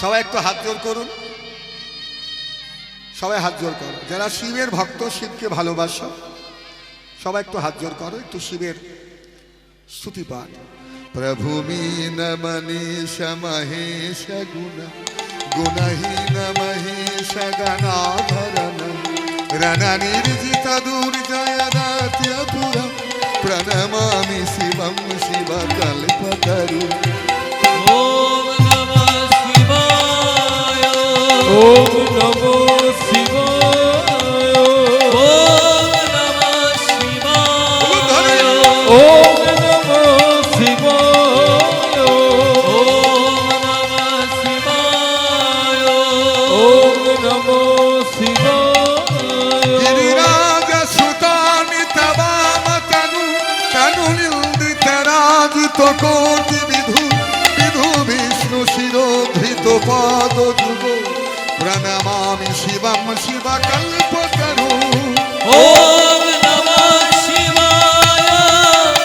সবাই একটু হাত জোর করুন, সবাই হাত জোর করো। যারা শিবের ভক্ত, শিবকে ভালোবাসো, সবাই একটু হাত জোর করো, একটু শিবের স্তুতি পাঠ। প্রভু মীন মনীষ মহেশ গুণ গুণহীন মহেশ গণাধরণ রণ নির্জিত দুর্জয় দাত্যপুরম প্রণমামি শিবম শিব কল্পতরু। ওম নমঃ শিবায়, ওম নমো শিবায়, ওম নমঃ শিবায়, ওম নমো শিবায়, ওম নমঃ শিবায়, ওম নমো শিবায়। গিরিরাজ সুতানি তবাম তনু তনু নিন্দিত রাজিত কোটি বিধু বিধু বিষ্ণু শিরোধৃত পদ যুগ প্রণমামি শিবম শিব কল্পতরু। ওম নমঃ শিবায়,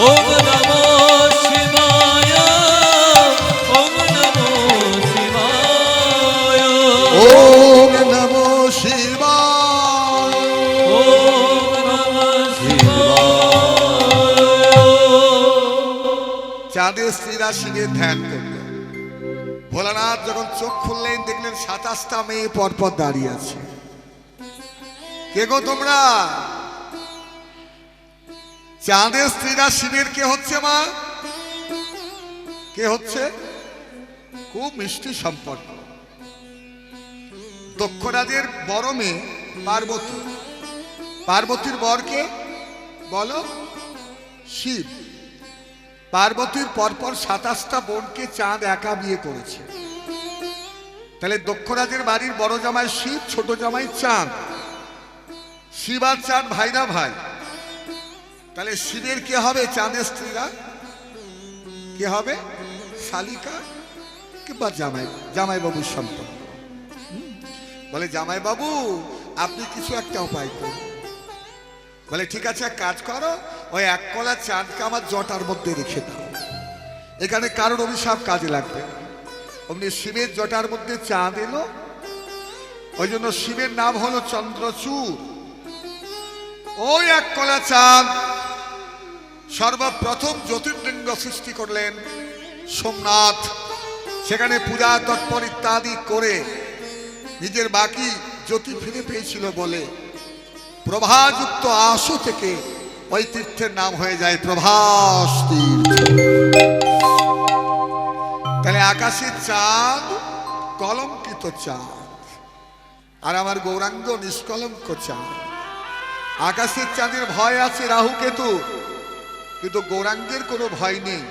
ওম নমঃ শিবায়, ওম নমঃ শিবায়, ওম নমো শিবায়। ওম নমঃ শিবায়। চাঁদের স্ত্রীরা শিবের ধ্যান করল। ভোলানাথ যখন চোখ খুললেন দেখলেন 27টা মেয়ে পরপর দাঁড়িয়ে আছে। কে গো তোমরা? চাঁদের স্ত্রীরা শিবের কে হচ্ছে মা? কে হচ্ছে? খুব মিষ্টি সম্পর্ক। দক্ষরাজের বড় মেয়ে পার্বতী, পার্বতীর বরকে বলো শিব। পার্বতীর পরপর 27টা বোনকে চাঁদ একা বিয়ে করেছে। তাহলে দক্ষরাজের বাড়ির বড় জামাই শিব, ছোট জামাই চাঁদ। শিব আর চাঁদ ভাই না ভাই? তাহলে শিবের কে হবে? চাঁদের স্ত্রীরা কে হবে? শালিকা কিংবা জামাই, জামাইবাবুর সম্পর্ক। বলে জামাই বাবু আপনি কিছু একটা উপায় করুন। বলে ঠিক আছে, এক কাজ করো, ওই এক কলা চাঁদকে আমার জটার মধ্যে রেখে দাও, এখানে কারোর অভিশাপ কাজে লাগবে। অমনি শিবের জটার মধ্যে চাঁদ এলো, ওই জন্য শিবের নাম হলো চন্দ্রচূড়। ওই এক কলা চাঁদ সর্বপ্রথম জ্যোতির্লিঙ্গ সৃষ্টি করলেন সোমনাথ। সেখানে পূজা তৎপর ইত্যাদি করে নিজের বাকি জ্যোতি ফিরে পেয়েছিল বলে প্রভাযুক্ত আশু থেকে ওই তীর্থের নাম হয়ে যায় প্রভাস তীর্থ। তাহলে আকাশের চাঁদ কলঙ্কিত চাঁদ, আর আমার গৌরাঙ্গ নিষ্কলঙ্ক চাঁদ। আকাশের চাঁদের ভয় আছে রাহু কেতু, কিন্তু গৌরাঙ্গের কোনো ভয় নেই।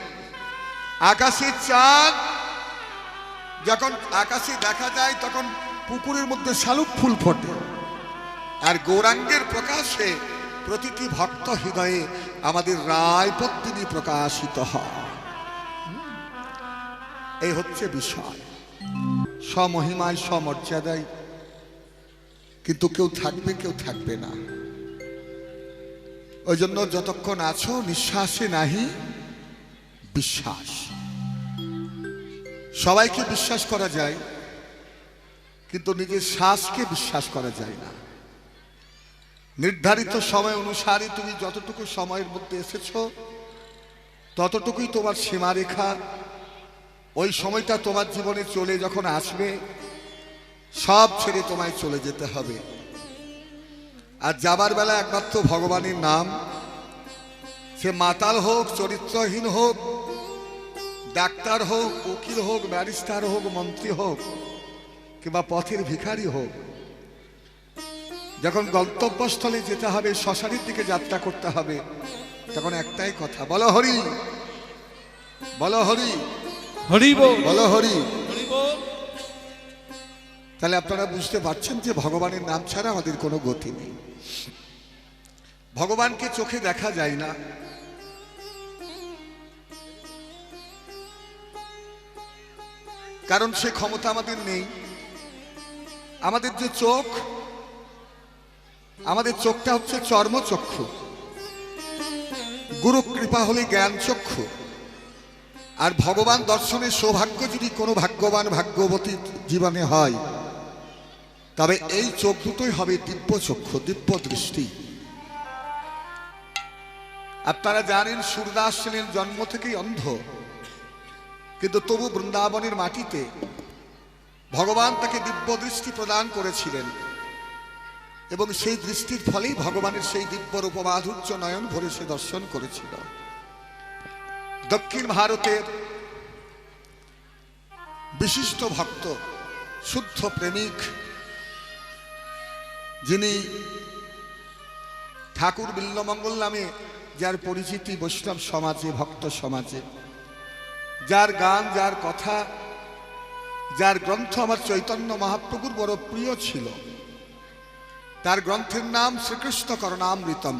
আকাশের চাঁদ যখন আকাশে দেখা যায় তখন পুকুরের মধ্যে শালুক ফুল ফোটে, আর গৌরাঙ্গের প্রকাশে প্রতিটি ভক্ত হৃদয়ে আমাদের রায় পদ্মিনী প্রকাশিত হয়। এই হচ্ছে বিষয়। স্বমহিমায় স্বমর্যাদায়, কিন্তু কেউ থাকবে কেউ থাকবে না। ওই জন্য যতক্ষণ আছো নিঃশ্বাসে নাহি বিশ্বাস। সবাইকে বিশ্বাস করা যায়, কিন্তু নিজের শ্বাসকে বিশ্বাস করা যায় না। নির্ধারিত সময় অনুসারে তুমি যতটুকু সময়ের মধ্যে এসেছো ততটুকুই তোমার সীমারেখা। ওই সময়টা তোমার জীবনে চলে যখন আসবে, সব ছেড়ে তোমায় চলে যেতে হবে। আর যাবার বেলা একমাত্র ভগবানের নাম। সে মাতাল হোক, চরিত্রহীন হোক, ডাক্তার হোক, উকিল হোক, ব্যারিস্টার হোক, মন্ত্রী হোক, কিংবা পথের ভিখারি হোক, যখন গন্তব্যস্থলে যেতে হবে, শ্মশানের দিকে যাত্রা করতে হবে, তখন একটাই কথা, বলো হরি, বলো হরি, হরি বল, বলো হরি। হরি বল। তাহলে আপনারা বুঝতে পারছেন যে ভগবানের নাম ছাড়া আমাদের কোনো গতি নেই। ভগবানকে চোখে দেখা যায় না, কারণ সে ক্ষমতা আমাদের নেই। আমাদের যে চোখ, আমাদের চোখটা হচ্ছে চর্মচক্ষু, গুরু কৃপা হলে জ্ঞান চক্ষু। আর ভগবান দর্শনের সৌভাগ্য যদি কোনো ভাগ্যবান ভাগ্যবতী জীবনে হয়, তবে এই চোখ দুটোই হবে দিব্য চক্ষু, দিব্য দৃষ্টি। আপনারা জানেন সূরদাস ছিলেন জন্ম থেকেই অন্ধ, কিন্তু তবু বৃন্দাবনের মাটিতে ভগবান তাকে দিব্য দৃষ্টি প্রদান করেছিলেন, এবং সেই দৃষ্টির ফলেই ভগবানের সেই দিব্য রূপ মাধুর্য নয়ন ভরে সে দর্শন করেছিল। দক্ষিণ ভারতের বিশিষ্ট ভক্ত, শুদ্ধ প্রেমিক, যিনি ঠাকুর বিল্লমঙ্গল নামে যার পরিচিতি বৈষ্ণব সমাজে, ভক্ত সমাজে, যার গান, যার কথা, যার গ্রন্থ আমার চৈতন্য মহাপ্রভুর বড় প্রিয় ছিল, তার গ্রন্থের নাম শ্রীকৃষ্ণ করুণামৃতম।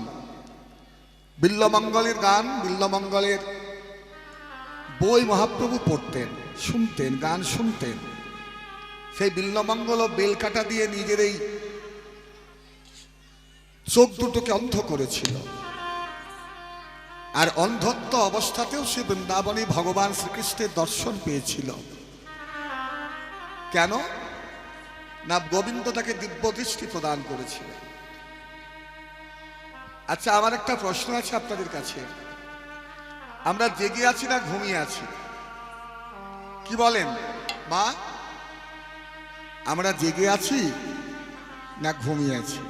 বিল্লমঙ্গলের গান, বিল্লমঙ্গলের বই মহাপ্রভু পড়তেন, শুনতেন, গান শুনতেন। সেই বিল্লমঙ্গল ও বেলকাটা দিয়ে নিজের এই চোখ দুটোকে অন্ধ করেছিল, আর অন্ধত্ব অবস্থাতেও সে বৃন্দাবনে ভগবান শ্রীকৃষ্ণের দর্শন পেয়েছিল। কেন না, গোবিন্দ তাকে দিব্য দৃষ্টি প্রদান করেছিলেন। আচ্ছা, আমার একটা প্রশ্ন আছে আপনাদের কাছে, আমরা জেগে আছি না ঘুমিয়ে আছি? কি বলেন মা, আমরা জেগে আছি না ঘুমিয়ে আছি?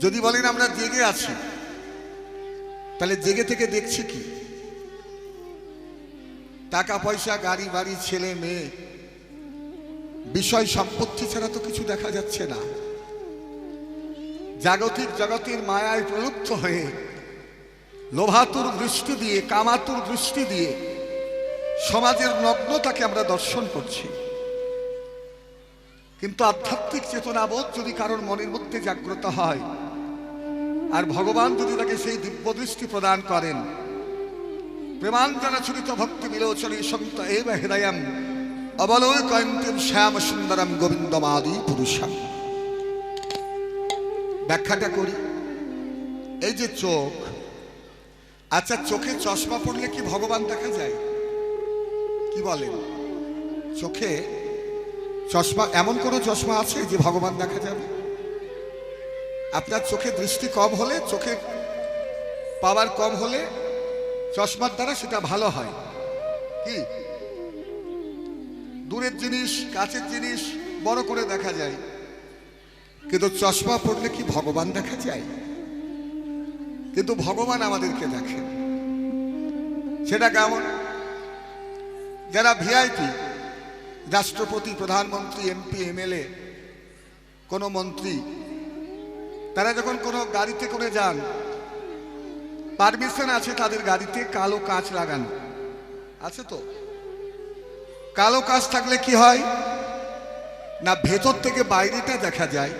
যদি বলেন আমরা জেগে আছি, তাহলে জেগে থেকে দেখছি কি? টাকা পয়সা, গাড়ি বাড়ি, ছেলে মেয়ে, বিষয় সম্পত্তি ছাড়া তো কিছু দেখা যাচ্ছে না। জাগতিক জগতের মায়ায় প্রলুব্ধ হয়ে লোভাতুর দৃষ্টি দিয়ে, কামাতুর দৃষ্টি দিয়ে সমাজের নগ্নতাকে আমরা দর্শন করছি। কিন্তু আধ্যাত্মিক চেতনাবোধ যদি কারোর মনের মধ্যে জাগ্রত হয়, আর ভগবান যদি তাকে সেই দিব্য দৃষ্টি প্রদান করেন, প্রেমাঞ্জনা ছুরিত ভক্তি বিলোচনী সন্ত এব হৃদয়ম অবলোকয়ন্তীম শ্যাম সুন্দরম গোবিন্দমাদি পুরুষম। ব্যাখ্যাটা করি। এই যে চোখ, আচ্ছা চোখে চশমা পড়লে কি ভগবান দেখা যায়? কি বলেন? চোখে চশমা, এমন কোনো চশমা আছে যে ভগবান দেখা যাবে? আপনার চোখে দৃষ্টি কম হলে, চোখে পাওয়ার কম হলে চশমার দ্বারা সেটা ভালো হয়। কি দূরের জিনিস, কাছের জিনিস বড় করে দেখা যায়, কিন্তু চশমা পড়লে কি ভগবান দেখা যায়? কিন্তু ভগবান আমাদেরকে দেখেন। সেটা কেমন? যারা ভিআইপি, রাষ্ট্রপতি, প্রধানমন্ত্রী, এমপি, এমএলএ, কোনো মন্ত্রী, তারা যখন কোনো গাড়িতে করে যান, পারমিশন আছে তাদের গাড়িতে কালো কাঁচ লাগানো আছে। তো কালো কাঁচ থাকলে কি হয় না, ভেতর থেকে বাইরেটা দেখা যায়।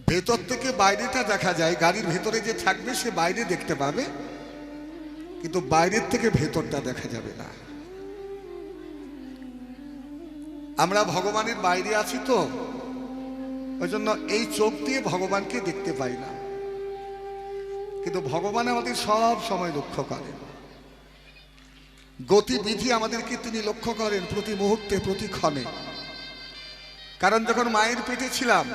ভেতর থেকে বাইরেটা দেখা যায়, গাড়ির ভেতরে যে থাকবে সে বাইরে দেখতে পাবে, কিন্তু বাইরের থেকে ভেতরটা দেখা যাবে না। আমরা ভগবানের বাইরে আছি, তো ওই জন্য এই চোখ দিয়ে ভগবানকে দেখতে পাই না, কিন্তু ভগবান আমাদের সব সময় লক্ষ্য করেন। গতিবিধি আমাদেরকে তিনি লক্ষ্য করেন প্রতি মুহূর্তে, প্রতি ক্ষণে। কারণ যখন মায়ের পেটে ছিলাম,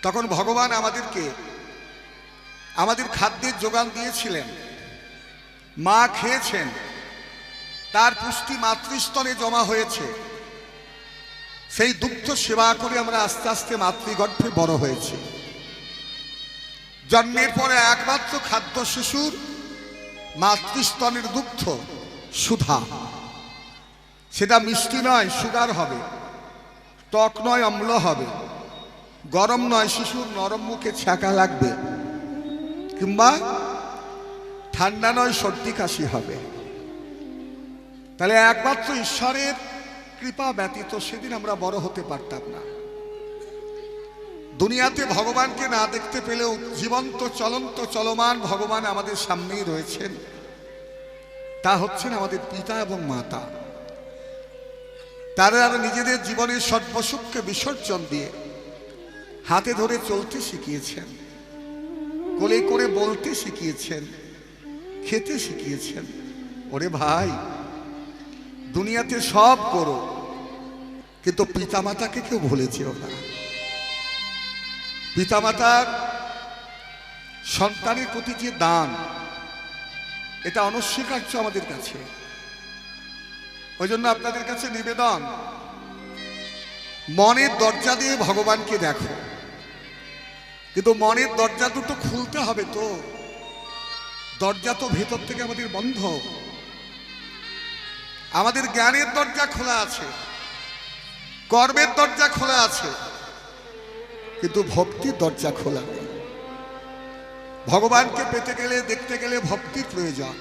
তখন ভগবান আমাদেরকে আমাদের খাদ্যের যোগান দিয়েছিলেন। মা খেয়েছেন, তার পুষ্টি মাতৃস্তনে জমা হয়েছে। সেই দুগ্ধ সেবা করে আমরা আস্তে আস্তে মাতৃগর্ভে বড় হয়েছি। জন্মের পরে একমাত্র খাদ্য শিশুর মাতৃস্তনের দুগ্ধ, সুধা। সেটা মিষ্টি নয়, সুগার হবে, টক নয়, অম্ল হবে, গরম নয়, শিশুর নরম মুখে ছ্যাঁকা লাগবে, কিংবা ঠান্ডা নয়, সর্দি কাশি হবে। তাহলে একমাত্র ঈশ্বরের কৃপা ব্যতীত সেদিন আমরা বড় হতে পারতাম না। দুনিয়াতে ভগবানকে না দেখতে পেলেও জীবন্ত, চলন্ত, চলমান ভগবান আমাদের সামনেই রয়েছেন। তা হচ্ছেন আমাদের পিতা এবং মাতা। তারা নিজেদের জীবনের সর্বসুখকে বিসর্জন দিয়ে হাতে ধরে চলতে শিখিয়েছেন, কোলে করে বলতে শিখিয়েছেন, খেতে শিখিয়েছেন। ওরে ভাই, দুনিয়াতে সব করো, কিন্তু পিতামাতাকে কেউ ভুলে যেও না। পিতামাতার সন্তানের প্রতি যে দান, এটা অনস্বীকার্য আমাদের কাছে। ওই জন্য আপনাদের কাছে নিবেদন, মনের দরজা দিয়ে ভগবানকে দেখো, কিন্তু মনের দরজা দুটো খুলতে হবে তো। দরজা তো ভেতর থেকে আমাদের বন্ধ। আমাদের জ্ঞানের দরজা খোলা আছে, কর্মের দরজা খোলা আছে, কিন্তু ভক্তির দরজা খোলা নেই। ভগবানকে পেতে গেলে, দেখতে গেলে ভক্তির প্রয়োজন।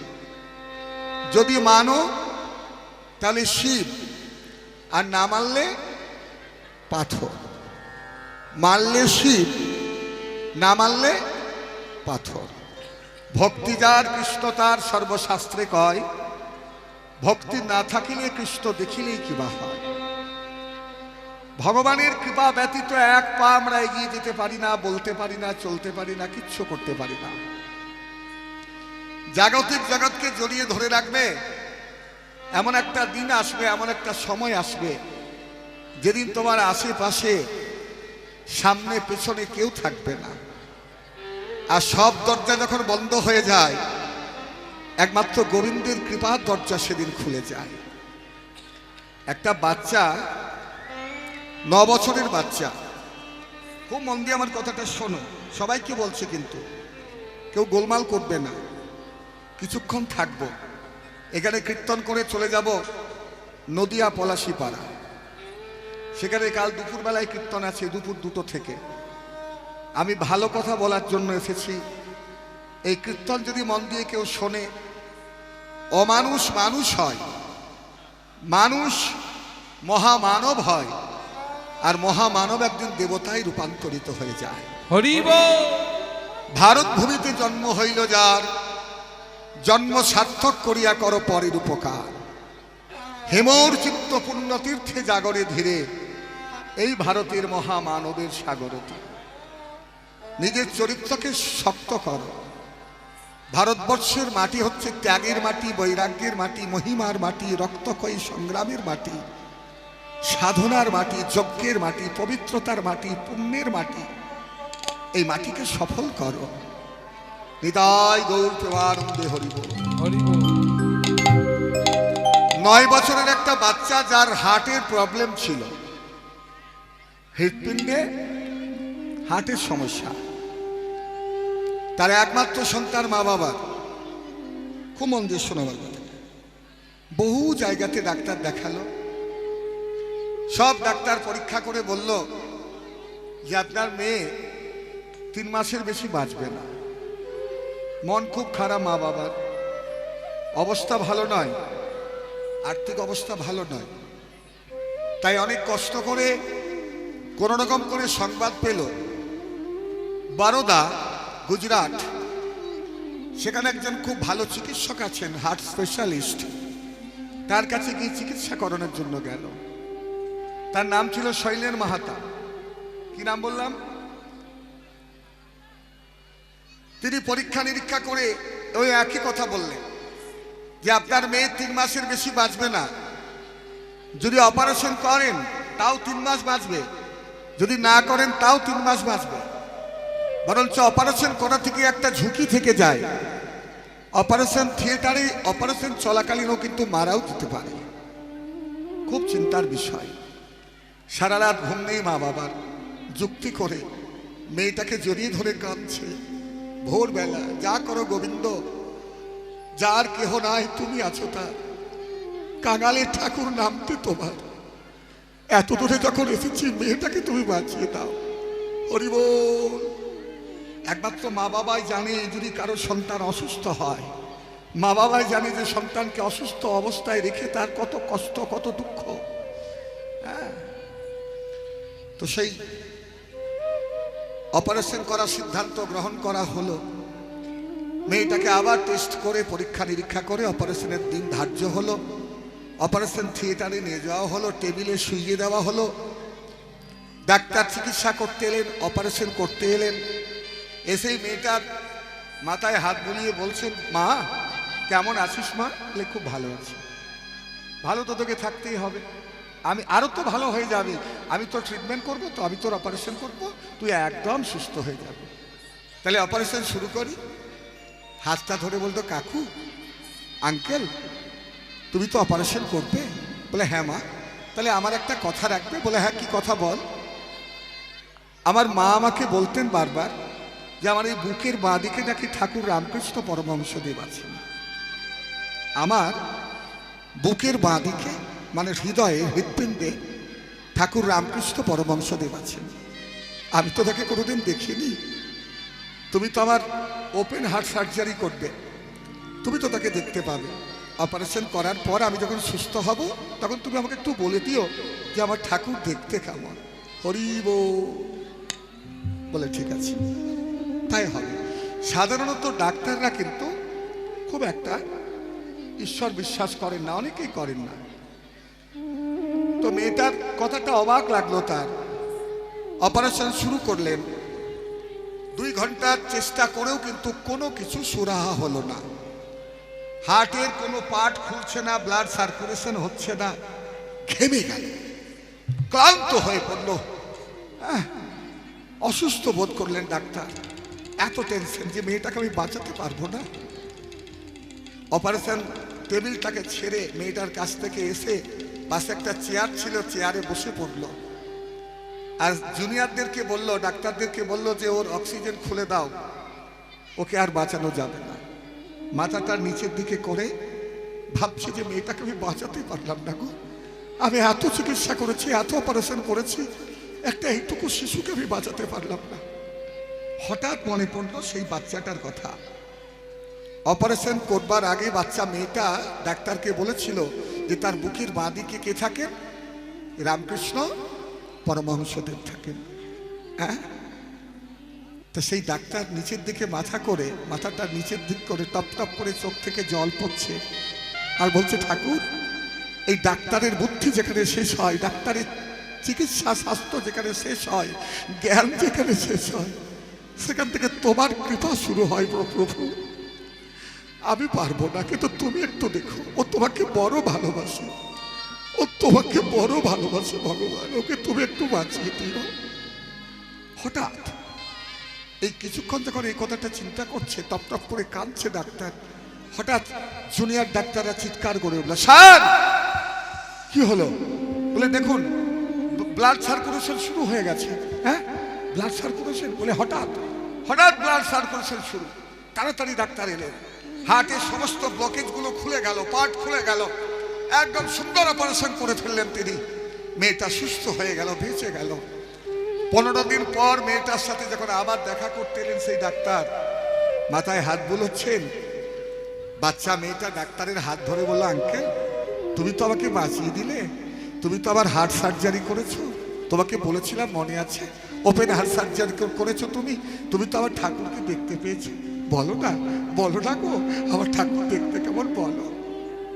যদি মানো তাহলে শিব, আর না মানলে পাথর। মানলে শিব, না মানলে পাথর। ভক্তি যার কৃষ্ণ তার, সর্বশাস্ত্রে কয়। ভক্তি না থাকিলে কৃষ্ণ দেখিলেই কিবা হয়। ভগবানের কৃপা ব্যতীত এক পা আমরা এগিয়ে যেতে পারি না, বলতে পারি না, চলতে পারি না, কিচ্ছু করতে পারি না। জাগতিক জগৎকে জড়িয়ে ধরে রাখবে, এমন একটা দিন আসবে, এমন একটা সময় আসবে, যেদিন তোমার আশেপাশে, সামনে পেছনে কেউ থাকবে না। আর সব দরজা যখন বন্ধ হয়ে যায়, একমাত্র গোবিন্দের কৃপার দরজা সেদিন খুলে যায়। একটা বাচ্চা, 9 বছরের বাচ্চা, খুব মন দিয়ে আমার কথাটা শোনো, সবাইকে বলছে, কিন্তু কেউ গোলমাল করবে না। কিছুক্ষণ থাকবো, এখানে কীর্তন করে চলে যাব নদিয়া পলাশিপাড়া। সেখানে কাল দুপুরবেলায় কীর্তন আছে, দুপুর 2টো থেকে। আমি ভালো কথা বলার জন্য এসেছি। এই কীর্তন যদি মন দিয়ে কেউ শোনে, অমানুষ মানুষ হয়, মানুষ মহামানব হয়, আর মহামানব একদিন দেবতায় রূপান্তরিত হয়ে যায়। হরি বল। ভারত ভূমিতে জন্ম হইল যার, জন্ম সার্থক করিয়া কর পরের উপকার। হেমর চিত্ত পুণ্য তীর্থে জাগরে ধীরে, এই ভারতের মহামানবের সাগরতা। নিজের চরিত্রকে শক্ত করো। ভারতবর্ষের মাটি হচ্ছে ত্যাগের মাটি, বৈরাগ্যের মাটি, মহিমার মাটি, রক্তক্ষয়ী সংগ্রামের মাটি, সাধনার মাটি, যজ্ঞের মাটি, পবিত্রতার মাটি, পুণ্যের মাটি। এই মাটিকে সফল করো। নিতাই গৌর প্রেমানন্দে হরি বল। হরি বল। 9 বছরের একটা বাচ্চা, যার হার্টের প্রবলেম ছিল, হৃৎপিণ্ডে হার্টের সমস্যা। তার একমাত্র সন্তান মা বাবার। খুব মন দিয়ে শোনো আমার কথা। বহু জায়গাতে ডাক্তার দেখালো, সব ডাক্তার পরীক্ষা করে বলল যে আপনার মেয়ে 3 মাসের বেশি বাঁচবে না। মন খুব খারাপ মা বাবার, অবস্থা ভালো নয়, আর্থিক অবস্থা ভালো নয়। তাই অনেক কষ্ট করে কোন রকম করে সংবাদ পেল বারোদা, গুজরাট। সেখানে একজন খুব ভালো চিকিৎসক আছেন, হার্ট স্পেশালিস্ট। তার কাছে গিয়ে চিকিৎসা করানোর জন্য গেল। তার নাম ছিল শৈলেন মাহাতা। কি নাম বললাম? তিনি পরীক্ষা নিরীক্ষা করে ওই একই কথা বললেন যে আপনার মেয়ে 3 মাসের বেশি বাঁচবে না। যদি অপারেশন করেন তাও 3 মাস বাঁচবে, যদি না করেন তাও 3 মাস বাঁচবে। বরঞ্চ অপারেশন করা থেকে একটা ঝুঁকি থেকে যায়। অপারেশন থিয়েটারে অপারেশন চলাকালীনও কিন্তু মারাও যেতে পারে। খুব চিন্তার বিষয়। সারা রাত ঘুম নেই মা বাবার। যুক্তি করে মেয়েটাকে জড়িয়ে ধরে কাঁদছে। ভোরবেলা, যা করো গোবিন্দ, যার কেহ নাই তুমি আছো তার, কাঙালের ঠাকুর নামতে তোমার। এত দূরে যখন এসেছি, মেয়েটাকে তুমি বাঁচিয়ে দাও। হরি বল। একমাত্র মা বাবাই জানে, যদি কারো সন্তান অসুস্থ হয়, মা বাবাই জানে যে সন্তানকে অসুস্থ অবস্থায় রেখে তার কত কষ্ট, কত দুঃখ। হ্যাঁ, তো সেই অপারেশন করার সিদ্ধান্ত গ্রহণ করা হলো। মেয়েটাকে আবার টেস্ট করে, পরীক্ষা নিরীক্ষা করে অপারেশনের দিন ধার্য হলো। অপারেশন থিয়েটারে নিয়ে যাওয়া হলো, টেবিলে শুইয়ে দেওয়া হলো। ডাক্তার চিকিৎসা করতে এলেন, অপারেশন করতে এলেন। এসেই মেয়েটার মাথায় হাত বুলিয়ে বলছেন, মা কেমন আছিস মা? বলে খুব ভালো আছি। ভালো তো তোকে থাকতেই হবে, আমি আরো তো ভালো হয়ে যাবি, আমি তোর ট্রিটমেন্ট করব, তো আমি তোর অপারেশন করব, তুই একদম সুস্থ হয়ে যাবি। তাহলে অপারেশন শুরু করি। হাতটা ধরে বলতো, কাকু, আঙ্কেল, তুমি তো অপারেশন করবে? বলে হ্যাঁ মা। তাহলে আমার একটা কথা রাখবে? বলে হ্যাঁ, কি কথা বল। আমার মা আমাকে বলতেন বারবার যে আমার এই বুকের বাঁ দিকে নাকি ঠাকুর রামকৃষ্ণ পরমহংসদেব আছেন। আমার বুকের বাঁ দিকে মানে হৃদয়ে, হৃৎপিণ্ডে ঠাকুর রামকৃষ্ণ পরমহংসদেব আছেন। আমি তো তাকে কোনোদিন দেখিনি। তুমি তো আমার ওপেন হার্ট সার্জারি করবে, তুমি তো তাকে দেখতে পাবে। অপারেশন করার পর আমি যখন সুস্থ হব তখন তুমি আমাকে একটু বলে দিও যে আমার ঠাকুর দেখতে কেমন। হরিব। বলে ঠিক আছে, তাই হবে। সাধারণত ডাক্তাররা কিন্তু খুব একটা ঈশ্বর বিশ্বাস করেন না, অনেকেই করেন না। তো মেয়েটার কথাটা অবাক লাগলো তার। অপারেশন শুরু করলেন। 2 ঘন্টার চেষ্টা করেও কিন্তু কোনো কিছু সুরাহা হলো না। হার্টের কোনো পার্ট খুলছে না, ব্লাড সার্কুলেশন হচ্ছে না। ঘেমে গেল, ক্লান্ত হয়ে পড়ল, অসুস্থ বোধ করলেন ডাক্তার। এত টেনশন যে মেয়েটাকে আমি বাঁচাতে পারবো না। অপারেশন টেবিলটাকে ছেড়ে মেয়েটার কাছ থেকে এসে পাশে একটা চেয়ার ছিল, চেয়ারে বসে পড়ল। আর জুনিয়রদেরকে বলল, ডাক্তারদেরকে বলল যে ওর অক্সিজেন খুলে দাও, ওকে আর বাঁচানো যাবে না। মাথাটা নিচের দিকে করে ভাবছে যে মেয়েটাকে আমি বাঁচাতে পারলাম না গো, আমি এত চিকিৎসা করেছি, এত অপারেশন করেছি, একটা এইটুকু শিশুকে আমি বাঁচাতে পারলাম না। হঠাৎ মনে পড়লো সেই বাচ্চাটার কথা। অপারেশন করবার আগে বাচ্চা মেয়েটা ডাক্তারকে বলেছিল যে তার বুকের বাঁ দিকে কে থাকেন? রামকৃষ্ণ পরমহংসদেব থাকেন। হ্যাঁ, তো সেই ডাক্তার নিচের দিকে মাথা করে, মাথাটা নিচের দিক করে টপ টপ করে চোখ থেকে জল পড়ছে আর বলছে, ঠাকুর, এই ডাক্তারের বুদ্ধি যেখানে শেষ হয়, ডাক্তারের চিকিৎসা শাস্ত্র যেখানে শেষ হয়, জ্ঞান যেখানে শেষ হয়, সেখান থেকে তোমার কৃপা শুরু হয় প্রভু। আমি পারবো না, কিন্তু তুমি একটু দেখো, ও তোমাকে বড় ভালোবাসে, ও তোমাকে বড় ভালোবাসে ভগবান, ওকে তুমি একটু বাঁচিয়ে দিও। হঠাৎ এই কিছুক্ষণ যখন এই কথাটা চিন্তা করছে, টপ টপ করে কাঁদছে ডাক্তার, হঠাৎ জুনিয়র ডাক্তাররা চিৎকার করে উঠল, স্যার কি হলো? বলে দেখুন, ব্লাড সার্কুলেশন শুরু হয়ে গেছে। হ্যাঁ, ব্লাড সার্কুলেশন? বলে হঠাৎ হঠাৎ ব্লাড সার্কুলেশন শুরু। তাড়াতাড়ি ডাক্তার এলেন, হার্টের সমস্ত ব্লকেজ গুলো খুলে গেল, পার্ট খুলে গেল, একদম সুন্দর অপারেশন করে ফেললেন তিনি। মেয়েটা সুস্থ হয়ে গেল, বেঁচে গেল। 15 দিন পর মেয়েটার সাথে যখন আবার দেখা করতে এলেন সেই ডাক্তার, মাথায় হাত বুলোচ্ছেন, বাচ্চা মেয়েটা ডাক্তারের হাত ধরে বলল, আঙ্কেল, তুমি তো আমাকে বাঁচিয়ে দিলে, তুমি তো আবার হার্ট সার্জারি করেছো, তোমাকে বলেছিলাম মনে আছে, ওপেন হার্ট সার্জারি করেছো তুমি, তুমি তো আমার ঠাকুরকে দেখতে পেয়েছো, বলো না, বলো না গো, আমার ঠাকুর দেখতে কেমন বলো।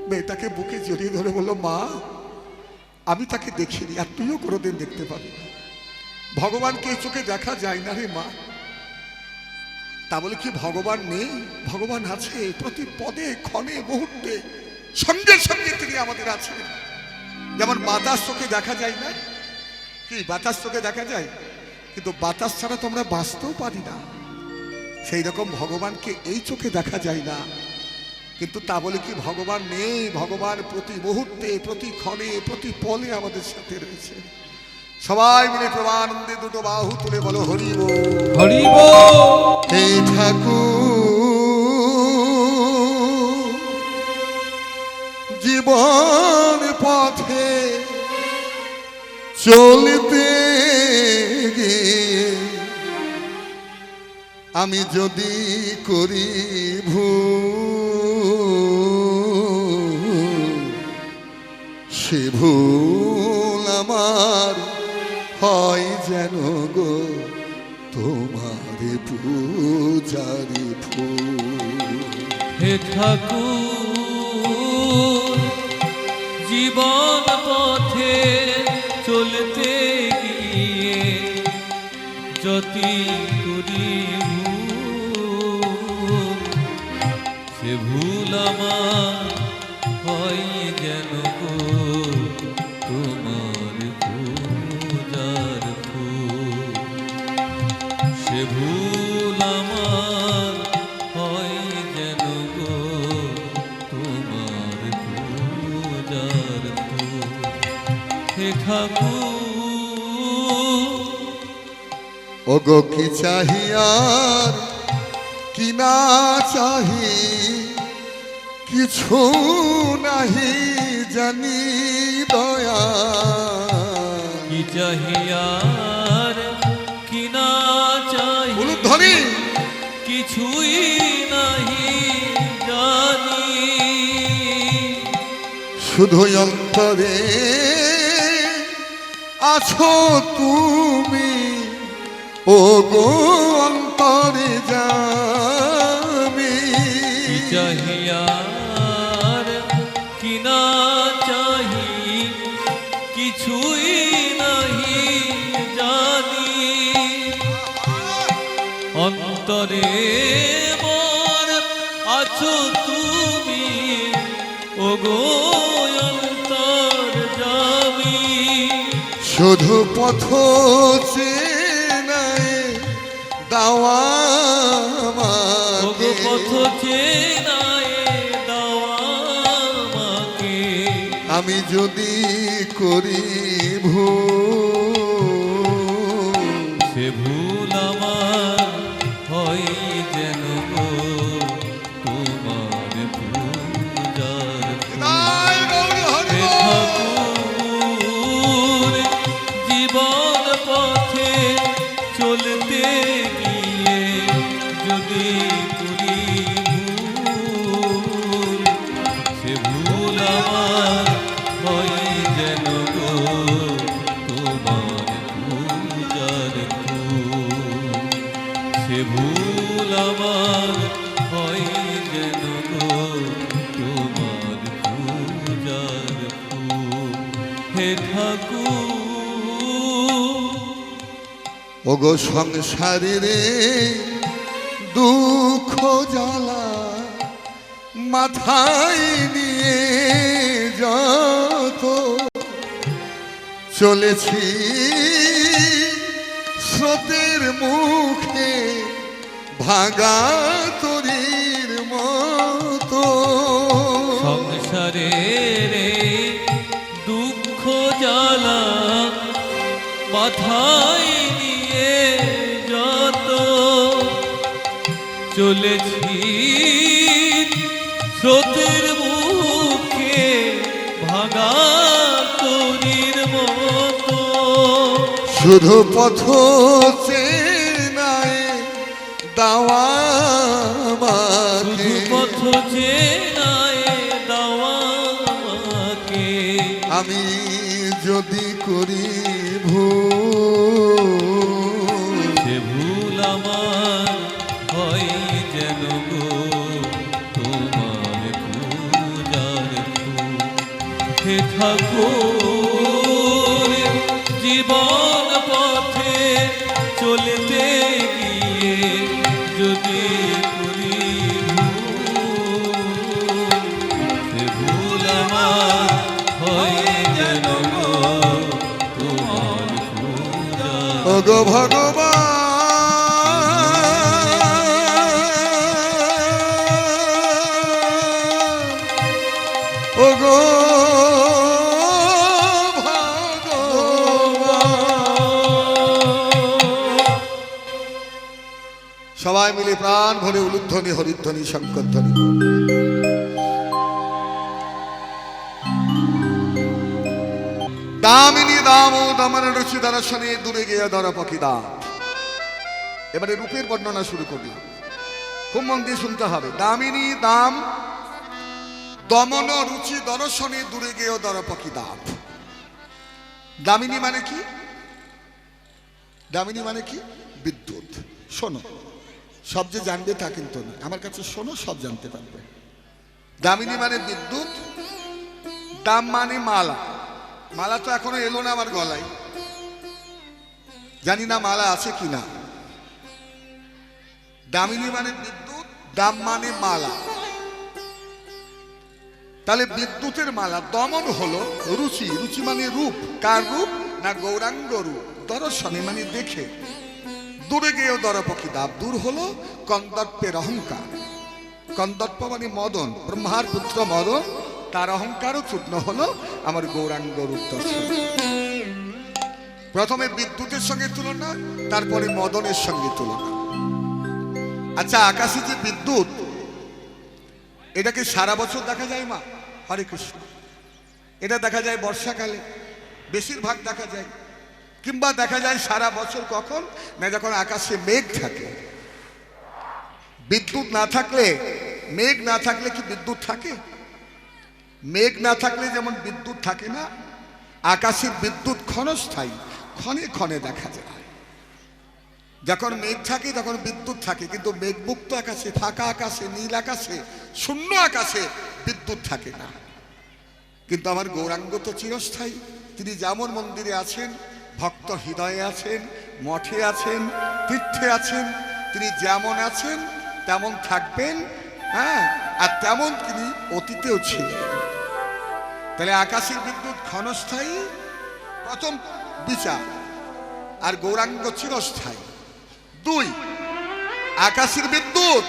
মেয়েটাকে বুকে জড়িয়ে ধরে বললো, মা, আমি তাকে দেখিনি, আর তুইও কোনোদিন দেখতে পাবি না। ভগবানকে এই চোখে দেখা যায় না রে মা। তা বলে কি ভগবান নেই? ভগবান আছে, প্রতি পদে ক্ষণে মুহূর্তে সঙ্গে সঙ্গে তিনি আমাদের আছেন। যেমন বাতাস চোখে দেখা যায় না, কি বাতাস চোখে দেখা যায়, কিন্তু বাতাস ছাড়া তো আমরা বাঁচতেও পারি না। সেই রকম ভগবানকে এই চোখে দেখা যায় না, কিন্তু তা বলে কি ভগবান নেই? ভগবান প্রতি মুহূর্তে, প্রতি ক্ষণে, প্রতি পলে আমাদের সাথে রয়েছে। সবাই মিলে প্রভানন্দে দুটো বাহু তুলে বলো, হরি বল, হরি বল। হে ঠাকুর, জীবন পথে চলতে গিয়ে আমি যদি করি ভুল, সে ভুল আমার হয় যেন গো তোমার পূজারি ফুল। হে ঠাকুর, জীবন পথে চলতে গিয়ে যদি করি ভুল, সে ভুল আমার হয় যেন গো তোমার পূজার ফুল। সে ভুল আমার হয় যেন গো তোমার পূজার ফুল। হে ঠাকুর ওগো কি চাহিয়ার কি না চাহি কিছু নাহি জানি দয়া কি চাহিয়ার কি না চাহি উলুধ্বনি কিছুই নাহি জানি। শুধু অন্তরে আছো তুমি ওগো অন্তরে যামি কি চাহিয়ার কি না চাহি কিছুই নাহি জানি। অন্তরে মোর আছো তুমি ওগো অন্তর যামি। শুধু পথ চেনায় দাওয়া ওগো আমাকে পথ চেনায় দাওয়া আমাকে। আমি যদি করি ভুল সে ভুল আমার হয় যেন গো তোমার পূজার ফুল। হে ঠাকুর জীবন পথে চলতে গিয়ে যদি করি ভুল। সে ভুল আমার হয় যেন গো তোমার পূজার ফুল। সে ভুল আমার হয় যেন গো তোমার পূজার ফুল। হে ঠাকুর ওগো সংসারে দুঃখ জ্বালা মাথায় নিয়ে যত চলেছি স্রোতের মুখে ভাগা তরির মতো সংসারে রে দুঃখ জ্বালা মাথায় নিয়ে যত চলেছি স্রোতের মুখে ভাগা তরির মতো। শুধু পথ চেনায় দাওয়া শুধু আমাকে পথ চেনায় দাওয়া আমাকে। আমি যদি করি ভুল সে ভুল আমার হয় যেন গো তোমার পূজার ফুল। হে ঠাকুর জীবন পথে চলতে গিয়ে যদি করি ভুল। সে ভুল আমার হয় যেন গো তোমার পূজার। ওগো ভগবান ওগো সবাই মিলে প্রাণ ভরে উলুধ্বনি হরিধ্বনি শঙ্করধ্বনি দামিনী দাম ও দমন রুচি দর্শনে দূরে গিয়ে দর পাখি দাম। এবারে রূপের বর্ণনা শুরু করলাম, খুব মন দিয়ে শুনতে হবে। দামিনী দাম দমন রুচি দর্শনে দূরে গিয়ে দর পাখি দাম। দামিনী মানে কি? দামিনী মানে কি? বিদ্যুৎ। শোনো, সব যে জানবে তা কিন্তু না, আমার কাছে শোনো, সব জানতে পারবে। দামিনী মানে বিদ্যুৎ, দাম মানে মালা। মালা তো এখনো এলো না আমার গলায়, জানি না মালা আছে কিনা। দামিনী মানে বিদ্যুৎ, দাম মানে মালা। তাহলে বিদ্যুতের মালা দমন হলো রুচি, রুচি মানে রূপ। কার রূপ? না গৌরাঙ্গ রূপ। দর্শনে মানে দেখে। দূরে গিয়েও দরপক্ষী দাব দূর হলো কন্দর্পের অহংকার। কন্দর্প মানে মদন, ব্রহ্মার পুত্র মদন, তার অহংকারও চূর্ণ হলো আমার গৌরাঙ্গ রূপ দর্শন। প্রথমে বিদ্যুতের সঙ্গে তুলনা, তারপরে মদনের সঙ্গে তুলনা। আচ্ছা, আকাশে যে বিদ্যুৎ, এটাকে সারা বছর দেখা যায় মা? হরে কৃষ্ণ। এটা দেখা যায় বর্ষাকালে, বেশিরভাগ দেখা যায়। কিংবা দেখা যায় সারা বছর কখন? না যখন আকাশে মেঘ থাকে। বিদ্যুৎ না থাকলে, মেঘ না থাকলে কি বিদ্যুৎ থাকে? মেঘ না থাকলে যেমন বিদ্যুৎ থাকে না, আকাশের বিদ্যুৎ ক্ষণস্থায়ী, ক্ষণে ক্ষণে দেখা যায়। যখন মেঘ থাকে তখন বিদ্যুৎ থাকে, কিন্তু মেঘমুক্ত আকাশে, ফাঁকা আকাশে, নীল আকাশে, শূন্য আকাশে বিদ্যুৎ থাকে না। কিন্তু আমার গৌরাঙ্গ তো চিরস্থায়ী। তিনি যেমন মন্দিরে আছেন, ভক্ত হৃদয়ে আছেন, মঠে আছেন, তীর্থে আছেন, তিনি যেমন আছেন তেমন থাকবেন। হ্যাঁ, আর তেমন তিনি অতীতেও ছিলেন। তাহলে আকাশের বিদ্যুৎ ক্ষণস্থায়ী, প্রথম বিচার। আর গৌরাঙ্গ চিরস্থায়ী। দুই, আকাশের বিদ্যুৎ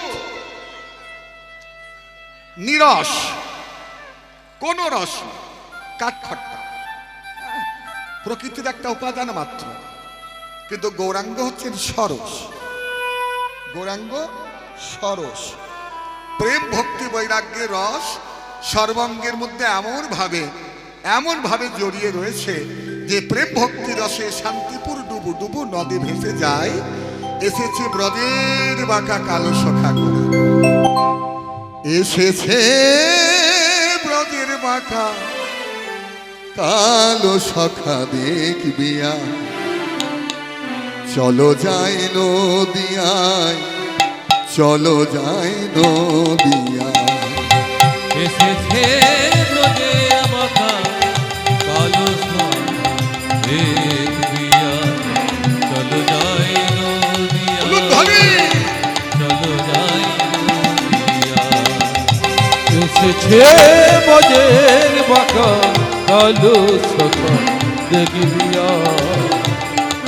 নিরস, কোন রস, কাঠখট্টা, প্রকৃতির একটা উপাদান মাত্র। কিন্তু গৌরাঙ্গ হচ্ছেন সরস। গৌরাঙ্গ সরস, প্রেম ভক্তি বৈরাগ্যের রস সর্বাঙ্গের মধ্যে এমন ভাবে জড়িয়ে রয়েছে যে প্রেম ভক্তি রসে শান্তিপুর ডুবু ডুবু নদী ভেসে যায়। এসেছে ব্রজের বাঁকা কালো সখা করে, এসেছে ব্রজের বাঁকা কালো সখা দেখবিয়া। চলো যাই নদিয়ায়, চলো যাই নদিয়ায়। এসেছে ব্রজের বাঁকা কালো সখা দেখবিয়া। চলো যাই নদিয়া, চলো যাই নদিয়া। এসেছে ব্রজের বাঁকা কালো সখা দেখবিয়া।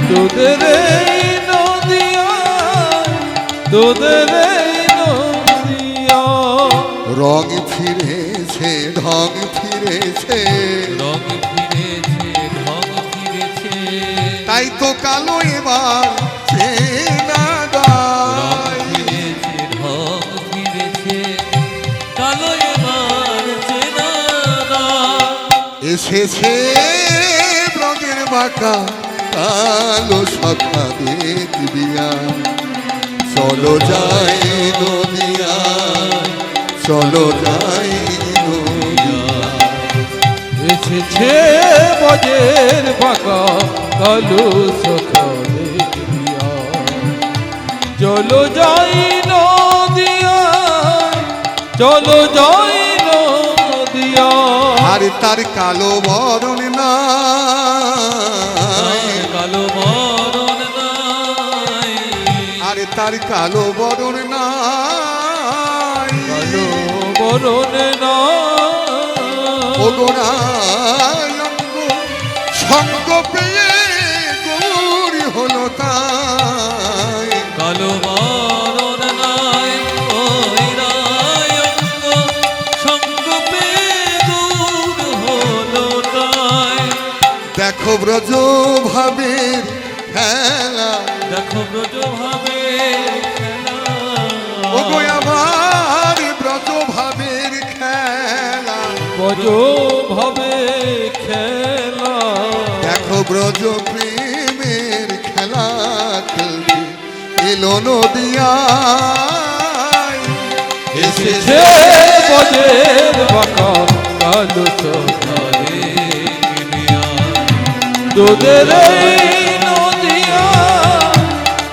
তোদের নদিয়া, তোদের নদিয়া। রং ফিরেছে, ঢং ফিরেছে, রং ফিরেছে, ঢং ফিরেছে। তাই তো কালো এবার চেনা রং যায়। ফিরেছে, ঢং ফিরেছে, কালো এবার চেনা যায়। এসেছে ব্রজের বাঁকা কালো সখা দেখবিয়া। চলো যাই নদিয়া, চলো যাই নদিয়া। এসেছে ব্রজের বাঁকা কালো সখা দেখবিয়া। চলো যাই নদিয়া, চলো যাই নদিয়া। আর তার কালো বরণ নাই, কালো বরণ নাই। আর তার কালো বরণ নাই। কালো বরণ না ও গৌরাঙ্গ সঙ্গ পেয়ে গৌরী হলো তাই। কালো বরণ নাই, ওই রায়ঙ্গ সঙ্গ পেয়ে গৌর হলো তাই। দেখো ব্রজ ভাবের খেলা, দেখো ব্রজ ভাবে খেলা। ও গো আমার ব্রজ ভাবের খেলা। ব্রজ ভাবে খেলা। দেখো ব্রজ প্রেমের খেলা খেলতে এলো নদিয়ায়। এসেছে ব্রজের বাঁকা কালো সখা দেখবিয়া। তোদের নদিয়া,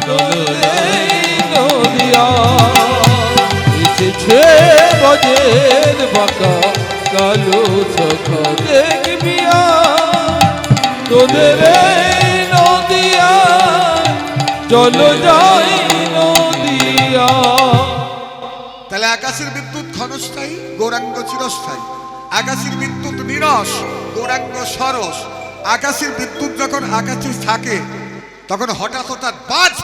চলো যাই নদিয়া। এসেছে ব্রজের বাঁকা কালো সখা দেখবিয়া। তোদের নদিয়া, চলো যাই নদিয়া। তাহলে আকাশের বিদ্যুৎ ক্ষণস্থায়ী, গৌরাঙ্গ চিরস্থায়ী। আকাশের বিদ্যুৎ নিরস, গৌরাঙ্গ সরস। আকাশের বিদ্যুৎ যখন আকাশে থাকে তখন হঠাৎ হঠাৎ বাজ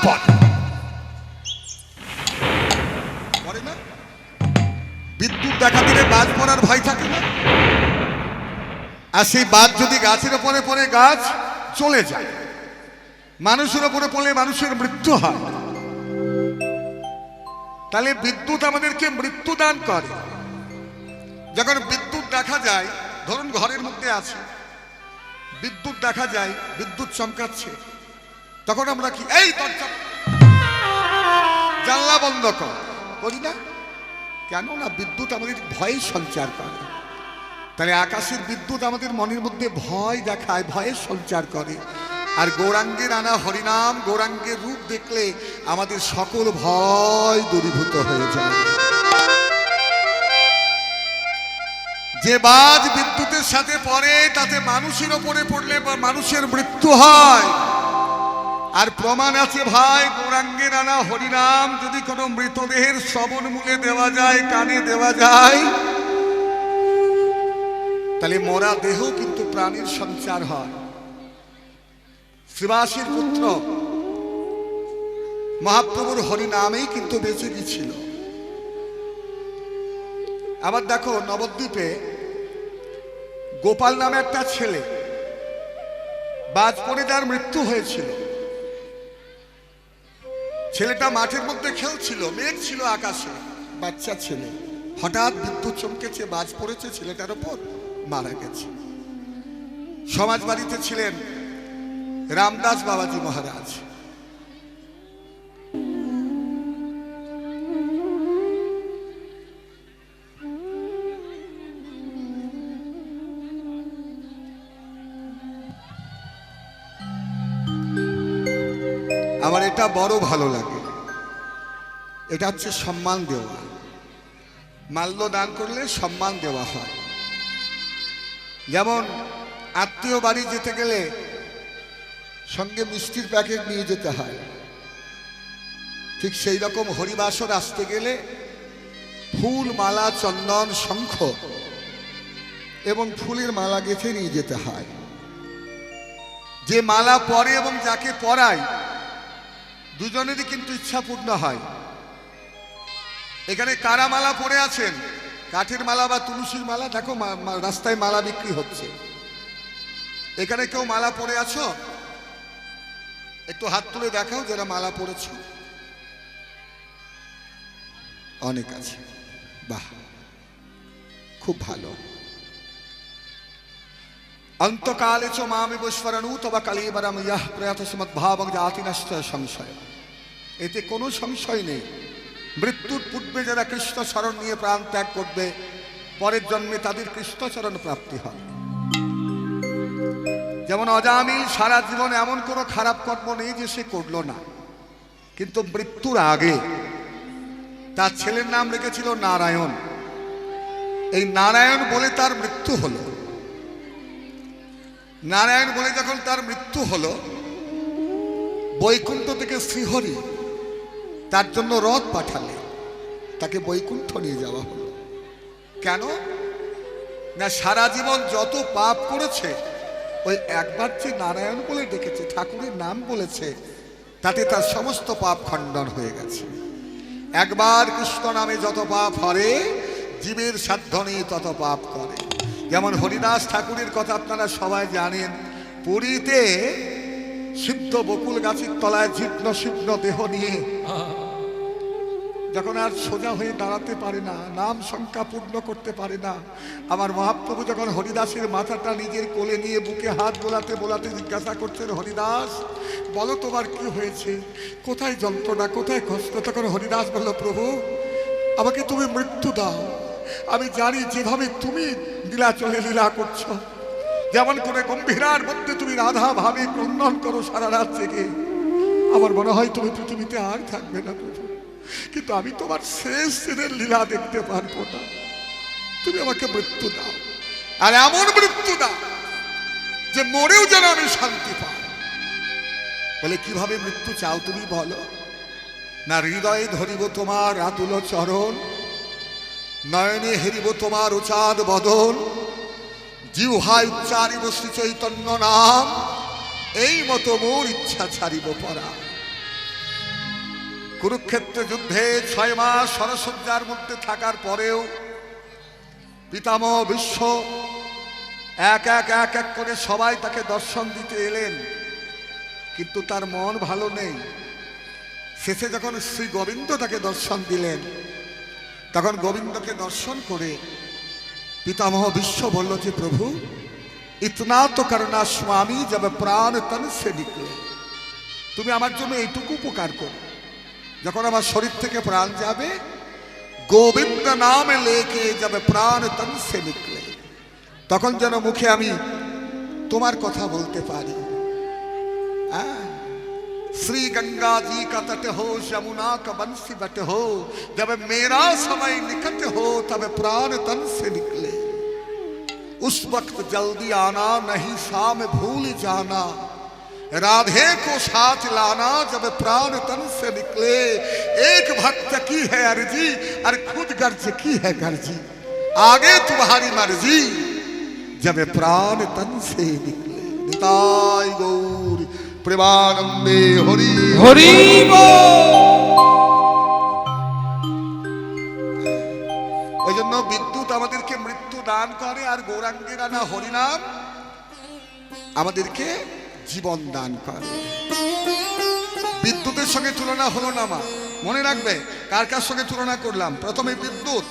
পড়ে না? বিদ্যুৎ দেখা দিলে বাজ পড়ার ভয় থাকে না? আর সেই বাজ যদি গাছের উপরে পড়ে গাছ চলে যায়, মানুষের উপরে পড়লে মানুষের মৃত্যু হয়। তাহলে বিদ্যুৎ আমাদেরকে মৃত্যু দান করে। যখন বিদ্যুৎ দেখা যায়, ধরুন ঘরের মধ্যে আছে, বিদ্যুৎ দেখা যায়, বিদ্যুৎ চমকাচ্ছে, তখন আমরা কি এই দরজা জানলা বন্ধ করি না? কেন না? বিদ্যুৎ আমাদের ভয় সঞ্চার করে। তাহলে আকাশের বিদ্যুৎ আমাদের মনের মধ্যে ভয় দেখায়, ভয়ের সঞ্চার করে। আর গৌরাঙ্গের আনা হরিনাম, গৌরাঙ্গের রূপ দেখলে আমাদের সকল ভয় দূরীভূত হয়ে যায়। যে বাজ বিদ্যুতের সাথে পড়ে তাতে মানুষের ওপরে পড়লে মানুষের মৃত্যু হয়। আর প্রমাণ আছে ভাই, গৌরাঙ্গের আনা হরিনাম যদি কোনো মৃতদেহের শ্রবণ মূলে দেওয়া যায়, কানে দেওয়া যায়, তাহলে মরা দেহ কিন্তু প্রাণের সঞ্চার হয়। শ্রীবাসীর পুত্র মহাপ্রভুর হরিনামেই কিন্তু বেঁচে গিয়েছিল। আবার দেখো, নবদ্বীপে গোপাল নামে একটা ছেলে, বাজ পড়ে যার মৃত্যু হয়েছিল। ছেলেটা মাঠের মধ্যে খেলছিল, মেঘ ছিল আকাশে, বাচ্চা ছেলে, হঠাৎ বিদ্যুৎ চমকেছে, বাজ পড়েছে, ছেলেটার উপর মারা গেছে। সমাজ বাড়িতে ছিলেন রামদাস বাবাজি মহারাজ। আমার এটা বড় ভালো লাগে। এটা হচ্ছে সম্মান দেওয়া। মাল্য দান করলে সম্মান দেওয়া হয়। যেমন আত্মীয় বাড়ি যেতে গেলে সঙ্গে মিষ্টির প্যাকেট নিয়ে যেতে হয়, ঠিক সেই রকম হরিবাসর আসতে গেলে ফুল, মালা, চন্দন, শঙ্খ এবং ফুলের মালা গেঁথে নিয়ে যেতে হয়। যে মালা পরে এবং যাকে পরায় দুজনেরই কিন্তু ইচ্ছা পূর্ণ হয়। এখানে কারা মালা পরে আছেন? কাঠের মালা বা তুলসীর মালা? দেখো রাস্তায় মালা বিক্রি হচ্ছে। এখানে কেউ মালা পরে আছো? একটু হাত তুলে দেখাও যারা মালা পরেছ। অনেক আছে, বাহ, খুব ভালো। অন্তকালে চ মামি বৈশ্বরণু তবা কালীবরম ইয়াহ প্রয়াত সমদ্ভাবং জাতি নষ্ট সংশয়। এতে কোনো সংশয় নেই। মৃত্যুর পূর্বে যারা কৃষ্ণ শরণ নিয়ে প্রাণ ত্যাগ করবে, পরের জন্মে তাদের কৃষ্ণচরণ প্রাপ্তি হয়। যেমন অজামিল সারা জীবন এমন কোনো খারাপ কর্ম নেই যে সে করলো না, কিন্তু মৃত্যুর আগে তার ছেলের নাম রেখেছিল নারায়ণ। এই নারায়ণ বলে তার মৃত্যু হলো। নারায়ণ বলে যখন তার মৃত্যু হলো, বৈকুণ্ঠ থেকে শ্রীহরি তার জন্য রথ পাঠালে, তাকে বৈকুণ্ঠ নিয়ে যাওয়া হলো। কেন না? সারা জীবন যত পাপ করেছে, ওই একবার যে নারায়ণ বলে ডেকেছে, ঠাকুরের নাম বলেছে, তাতে তার সমস্ত পাপ খণ্ডন হয়ে গেছে। একবার কৃষ্ণ নামে যত পাপ হরে, জীবের সাধ্য নেই তত পাপ করে। যেমন হরিদাস ঠাকুরের কথা আপনারা সবাই জানেন। পুরীতে সিদ্ধ বকুল গাছের তলায় জীর্ণ শীর্ণ দেহ নিয়ে যখন আর সোজা হয়ে দাঁড়াতে পারে না, নাম সংখ্যা পূর্ণ করতে পারে না, আমার মহাপ্রভু যখন হরিদাসের মাথাটা নিজের কোলে নিয়ে বুকে হাত বোলাতে বোলাতে জিজ্ঞাসা করছেন, হরিদাস বলো তোমার কি হয়েছে, কোথায় যন্ত্রণা, কোথায় কষ্ট? তখন হরিদাস বলল, প্রভু আমাকে তুমি মৃত্যু দাও। আমি জানি যেভাবে তুমি নীলাচলে লীলা করছো, যেমন করে গম্ভীরার মধ্যে তুমি রাধা ভাবে ক্রন্দন করো সারা রাত জেগে, আমার মনে হয় তুমি পৃথিবীতে আর থাকবে না প্রভু। কিন্তু আমি তোমার শেষ দিনের লীলা দেখতে পারবো না, তুমি আমাকে মৃত্যু দাও। আর এমন মৃত্যু দাও যে মরেও যেন আমি শান্তি পাই। বলে কিভাবে মৃত্যু চাও তুমি বলো? না হৃদয়ে ধরিব তোমার আতুল চরণ, নয়নে হেরিব তোমার উচাদ বদন, জিহ্বায় উচ্চারিব শ্রী চৈতন্য নাম, এই মতো মোর ইচ্ছা ছাড়িব পরা। কুরুক্ষেত্র যুদ্ধে 6 মাস সরসজ্জার মধ্যে থাকার পরেও পিতামহ ভীষ্ম এক এক করে সবাই তাকে দর্শন দিতে এলেন, কিন্তু তার মন ভালো নেই। শেষে যখন শ্রী গোবিন্দ তাকে দর্শন দিলেন, তখন গোবিন্দকে দর্শন করে পিতামহ ভীষ্ম বলল যে প্রভু, ইতনা তো করনা স্বামী জব প্রাণ তন সে নিকলে, তুমি আমার জন্য এইটুকু উপকার করো, যখন আমার শরীর থেকে প্রাণ যাবে, গোবিন্দ নাম লেকে জব প্রাণ তন সে নিকলে, তখন যেন মুখে আমি তোমার কথা বলতে পারি। श्री गंगा जी का तट हो, यमुना का बंसी बट हो, जब मेरा समय निकट हो तब प्राण तन से निकले, उस वक्त जल्दी आना नहीं शाम भूल जाना, राधे को साथ लाना जब प्राण तन से निकले। एक भक्त की है अर्जी और खुद गर्ज की है गर्जी, आगे तुम्हारी मर्जी जब प्राण तन से निकले। निताय गौर प्रेमानंदे हरि হরি ওই জন্য বিদ্যুৎ আমাদেরকে মৃত্যু দান করে, আর গৌরাঙ্গের আনা হরিনাম আমাদেরকে জীবন দান করে। বিদ্যুতের সঙ্গে তুলনা হলো না মা, মনে রাখবে কার কার সঙ্গে তুলনা করলাম। প্রথমে বিদ্যুৎ,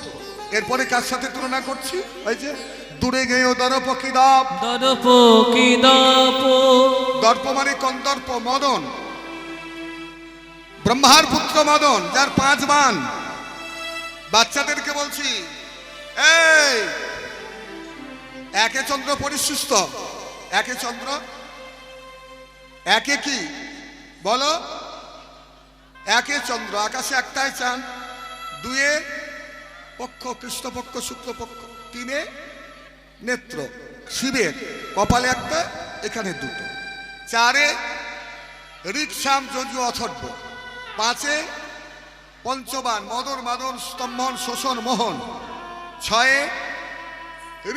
এরপরে কার সাথে তুলনা করছি? ওই যে দূরে গেও দর্প কি দাপ, দর্প কি দাপ, দর্প মানে কন্দর্প, মদন, ব্রহ্মার পুত্র মদন, যার 5 বাণ। বাচ্চাদেরকে বলছি, এই একে চন্দ্র পরিসুস্থ, একে চন্দ্র, একে কি বলো? একে চন্দ্র, আকাশে একটাই চাঁদ, 2 পক্ষ, কৃষ্ণপক্ষ শুক্লপক্ষ, 3 নেত্র, শিবের কপালে একটা, এখানে 2, 4 ঋক্সাম যজু অথর্ব, 5 পঞ্চবান মদন মাদন স্তম্ভন শোষণ মোহন, 6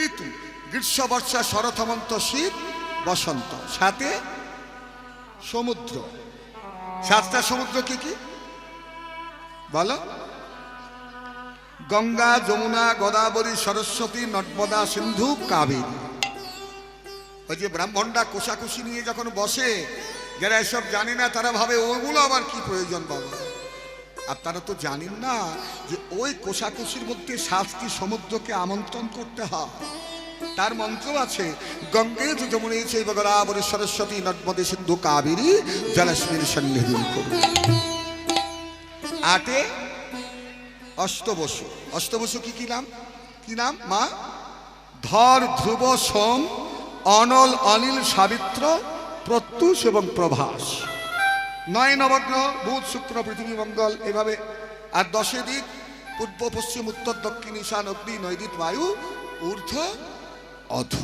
ঋতু গ্রীষ্ম বর্ষা শরৎ হেমন্ত শীত বসন্ত, 7 সমুদ্র। 7টা সমুদ্র কি কি বলো? গঙ্গা, যমুনা, গোদাবরী, সরস্বতী, নর্মদা, সিন্ধু, কাবেরী। ওই যে ব্রাহ্মণরা কোষাকুষি নিয়ে যখন বসে, যারা এসব জানে না তারা ভাবে ওগুলো আবার কি প্রয়োজন বাবা। আপনারা তো জানেন না যে ওই কোষাকুষির মধ্যে 7টি সমুদ্রকে আমন্ত্রণ করতে হয়। তার মন্ত্র আছে, গঙ্গে যমুনে চৈব গোদাবরী সরস্বতী নর্মদে সিন্ধু কাবেরী জলস্মিন সন্নিধিং কুরু। 8 অষ্টবসু। অষ্টবসু কি কি নাম? কি নাম মা? ধর, ধ্রুব, সোম, অনল, অনিল, সাবিত্র, প্রত্যুষ এবং প্রভাস। 9 নবগ্রহ, বুধ, শুক্র, পৃথিবী, মঙ্গল, এভাবে। আর 10 দিক, পূর্ব, পশ্চিম, উত্তর, দক্ষিণ, ঈশান, অগ্নি, নৈদিত, বায়ু, ঊর্ধ্ব, অধ।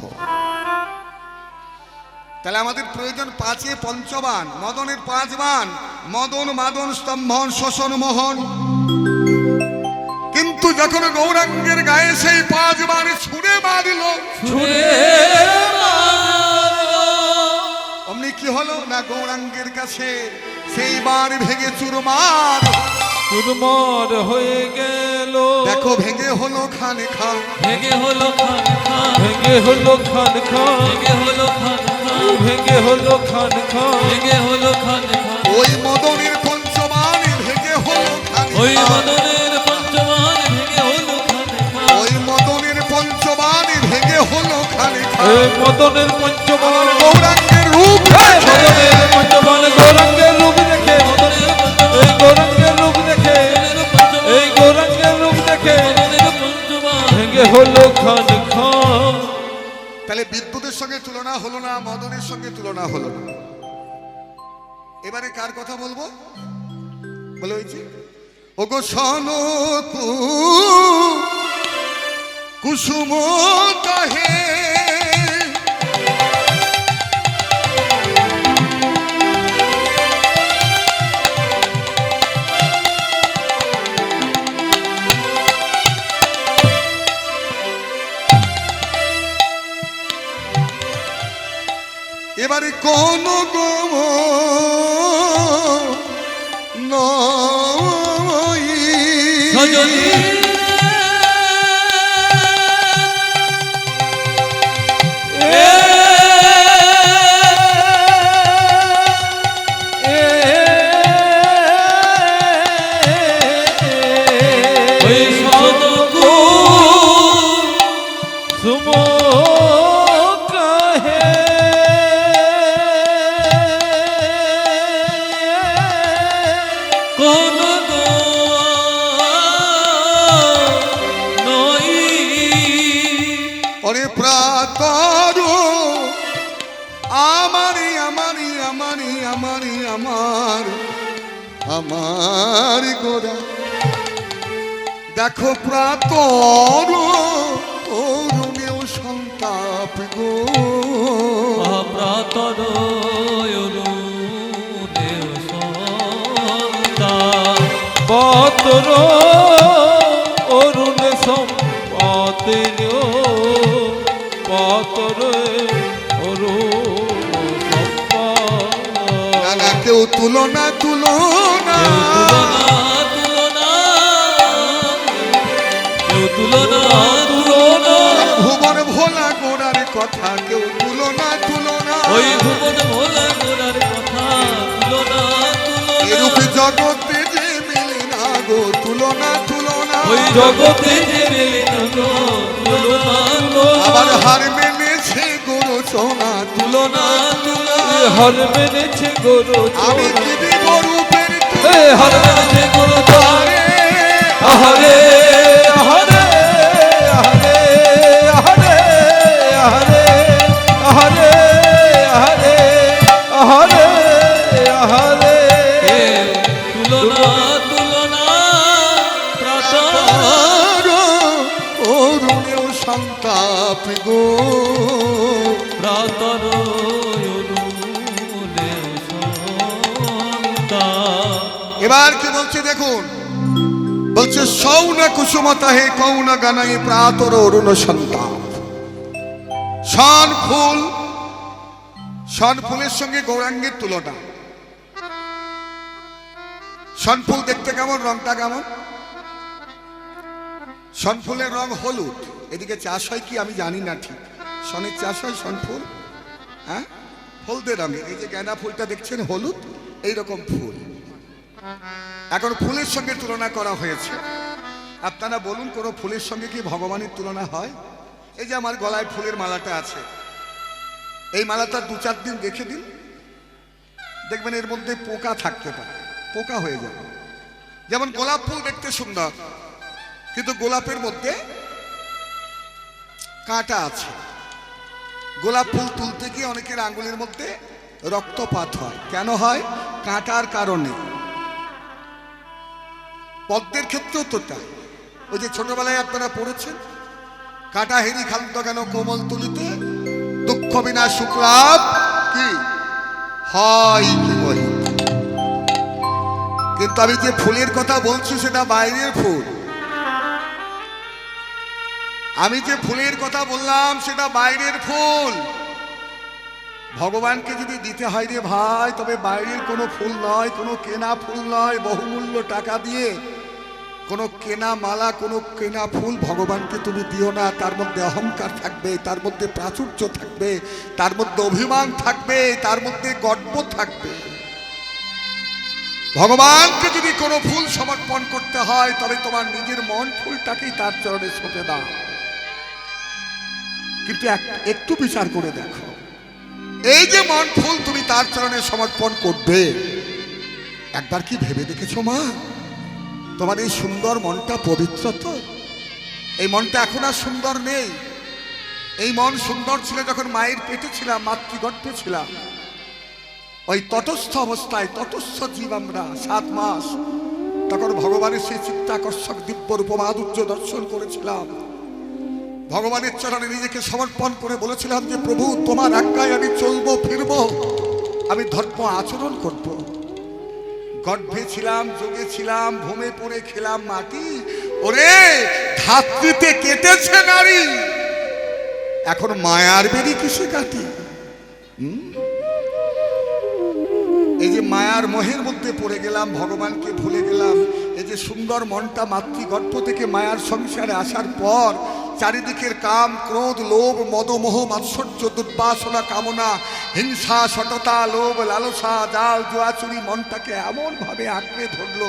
তাহলে আমাদের প্রয়োজন 5 পঞ্চবান, মদনের 5 বাণ, মদন মাদন স্তম্ভন শোষণ মোহন। কিন্তু যখন গৌরাঙ্গের গায়ে সেই 5 বাণ ছুঁড়ে মারল, অমনি কি হলো না, গৌরাঙ্গের কাছে সেই বাণ ভেঙে চুরমার চুরমার হয়ে গেল। দেখো ভেঙে হলো খানে খান, ভেঙে হলো খান খান, ভেঙে হলো খান খান, ভেঙে হলো খান খান, ভেঙে হলো খান খান, ভেঙে হলো খান খান। ওই মদনের পঞ্চবাণ ভেঙে হলো খানে ওই খান, মদনের পঞ্চবাণ ভেঙে হলো খান খান, ওই মদনের পঞ্চবাণ ভেঙে হলো খানে খান। এই মদনের পঞ্চবাণ, গৌরাঙ্গের রূপ, মদনের পঞ্চবাণ, গৌরাঙ্গের রূপ দেখে, এই গৌরাঙ্গের রূপ দেখে, এই গৌরাঙ্গের রূপ দেখে ভেঙে হলো খান খান। তাহলে বিদ্যুতের সঙ্গে তুলনা হলো না, মদনের সঙ্গে তুলনা হলো না। এবারে কার কথা বলবো? বলে হয়েছে, ওগো শোনো কুসুম কাহে, এবারে কোন গো নয় সজনী আমার গোরা দেখো প্রাতর অরুণেও সন্তাপ গো প্রাতর অরুণেও সন্তাপ পাতর অরুণ সম্পাতের পাতর অরুণ সম্পাত কেউ তুলনা তুলনা ভুবন ভোলা গোড়ার কথা কেউ তুলনা তুলনা ওই ভুবন ভোলা গোড়ার কথা তুলনা এরূপ জগতে যে মেলে না গো তুলনা তুলনা ওই জগতে যে মেলে না গো তুলনা আবার হার মেনেছে গরু সোনা তুলনা হর মেনেছে গরু আমি দিদি গরু পের হর মেনেছে গরু তারে আহারে আহারে আহারে আহারে আহারে আহারে আহারে আহারে আহারে তুলনা তুলনা প্রাতর অরুণেও সন্তাপ গো প্রাতর এবার কি বলছে দেখুন বলছে সৌনা কুসুমতা হে কৌনা গানাই প্রাতর অরুণ সন্তাপ শন ফুলের সঙ্গে গৌরাঙ্গের তুলনা শন ফুল দেখতে কেমন রংটা কেমন শন ফুলের রং হলুদ এদিকে চাষ হয় কি আমি জানি না ঠিক শনের চাষ হয় শন ফুল হ্যাঁ হলদে রঙের এই যে গাঁদা ফুলটা দেখছেন হলুদ এইরকম ফুল এখন ফুলের সঙ্গে তুলনা করা হয়েছে আপনারা বলুন কোন ফুলের সঙ্গে কি ভগবানের তুলনা হয় এই যে আমার গলায় ফুলের মালাটা আছে এই মালাটা 2-4 দিন রেখে দিন দেখবেন এর মধ্যে পোকা থাকতে পারে পোকা হয়ে যাবে যেমন গোলাপ ফুল দেখতে সুন্দর কিন্তু গোলাপের মধ্যে কাঁটা আছে গোলাপ ফুল তুলতে গিয়ে অনেকের আঙ্গুলের মধ্যে রক্তপাত হয় কেন হয় কাঁটার কারণে পদ্মের ক্ষেত্রেও তো তাই ওই যে ছোটবেলায় আপনারা পড়েছেন কাঁটা হেরি খান্ত কেন কোমল তুলিতে দুঃখ বিনা শুক্লাভ কি হয় কি বলি কিন্তু আমি যে ফুলের কথা বলছি সেটা বাইরের ফুল আমি যে ফুলের কথা বললাম সেটা বাইরের ফুল ভগবানকে যদি দিতে হয় রে ভাই তবে বাইরের কোনো ফুল নয় কোনো কেনা ফুল নয় বহুমূল্য টাকা দিয়ে কোনো কেনা মালা কোনো কেনা ফুল ভগবানকে তুমি দিও না তার মধ্যে অহংকার থাকবে তার মধ্যে প্রাচুর্য থাকবে তার মধ্যে অভিমান থাকবে তার মধ্যে গর্ব থাকবে ভগবানকে যদি কোনো ফুল সমর্পণ করতে হয় তবে তোমার নিজের মন ফুলটাকেই তার চরণে সঁপে দাও কিন্তু একটু বিচার করে দেখো এই যে মন ফুল তুমি তার চরণে সমর্পণ করবে একবার কি ভেবে দেখেছো মা তোমার এই সুন্দর মনটা পবিত্র তো এই মনটা এখন আর সুন্দর নেই এই মন সুন্দর ছিল যখন মায়ের পেটে ছিলাম মাতৃগর্ভে ছিলাম ওই তটস্থ অবস্থায় তটস্থ জীব আমরা 7 মাস তখন ভগবানের সেই চিত্তাকর্ষক দিব্য রূপমাধুর্য দর্শন করেছিলাম ভগবানের চরণে নিজেকে সমর্পণ করে বলেছিলাম যে প্রভু তোমার আজ্ঞায় আমি চলবো ফিরবো আমি ধর্ম আচরণ করব গর্ভে ছিলাম যোগে ছিলাম ভূমে পড়ে খেলাম মাটি ওরে ধাত্রীতে কেটেছে নারী এখন মায়ার বেরি কিসে কাটি এই যে মায়ার মোহের মধ্যে পড়ে গেলাম, ভগবানকে ভুলে গেলাম, এই যে সুন্দর মনটা মাতৃগর্ভ থেকে মায়ার সংসারে আসার পর চারিদিকের কাম, ক্রোধ, লোভ, মদমোহ, মাৎসর্য, দুর্বাসনা, কামনা, হিংসা, সততা, লোভ, লালসা, জাল, জুয়াচুরি মনটাকে এমন ভাবে আঁকড়ে ধরলো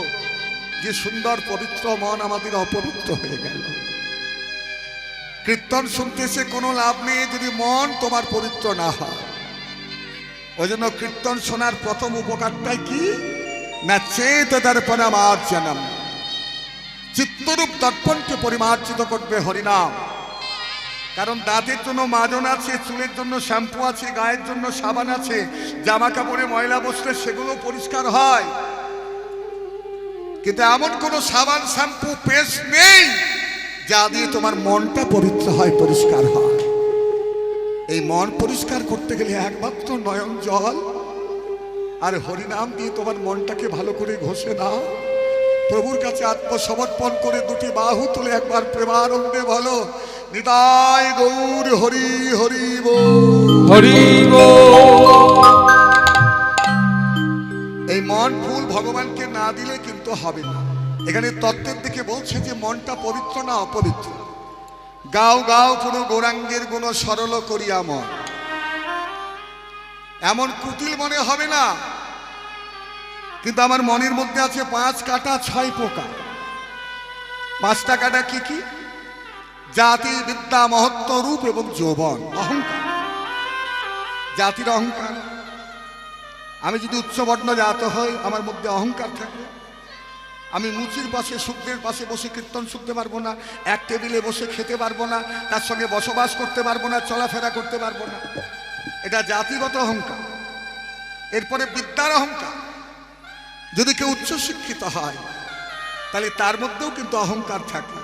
যে সুন্দর পবিত্র মন আমাদের অপবিত্র হয়ে গেল। কীর্তন শুনতে এসে কোনো লাভ নেই যদি মন তোমার পবিত্র না হয়। ওই জন্য কীর্তন শোনার প্রথম উপকারটাই কি না, চেত দর্পণমার্জনম, চিত্তরূপ দর্পণকে পরিমার্জিত করবে হরিনাম। কারণ দাঁতের জন্য মাজন আছে, চুলের জন্য শ্যাম্পু আছে, গায়ের জন্য সাবান আছে, জামা কাপড়ে ময়লা বসলে সেগুলো পরিষ্কার হয়, কিন্তু এমন কোনো সাবান, শ্যাম্পু, পেস্ট নেই যা দিয়ে তোমার মনটা পবিত্র হয়, পরিষ্কার হয়। এই মন পরিষ্কার করতে গেলে একমাত্র নয়ন জল আর হরিনাম দিয়ে তোমার মনটাকে ভালো করে ঘষে নাও। প্রভুর কাছে আত্মসমর্পণ করে দুটি বাহু তুলে একবার প্রেমানন্দে বলো, নিতাই গৌর হরি হরি বল, হরি বল। এই মন ফুল ভগবানকে না দিলে কিন্তু হবে না। এখানে তত্ত্বের দিকে বলছে যে মনটা পবিত্র না অপবিত্র। গাও গাও পুরো গৌরাঙ্গের গুণ সরল করিয়া মন। এমন কুটিল মনে হবে না, কিন্তু আমার মনের মধ্যে আছে 5 কাটা 6 পোকা। 5টা কাটা কি কি? জাতি, বিদ্যা, মহত্ব, রূপ এবং যৌবন, অহংকার। জাতির অহংকার, আমি যদি উচ্চবর্ণ জাত হই আমার মধ্যে অহংকার থাকবে। আমি মুচির পাশে, শুদ্ধের পাশে বসে কীর্তন শুনতে পারবো না, এক টেবিলে বসে খেতে পারবো না, তার সঙ্গে বসবাস করতে পারবো না, চলাফেরা করতে পারবো না। এটা জাতিগত অহংকার। এরপরে বিদ্যার অহংকার। যদি কেউ উচ্চশিক্ষিত হয় তাহলে তার মধ্যেও কিন্তু অহংকার থাকে।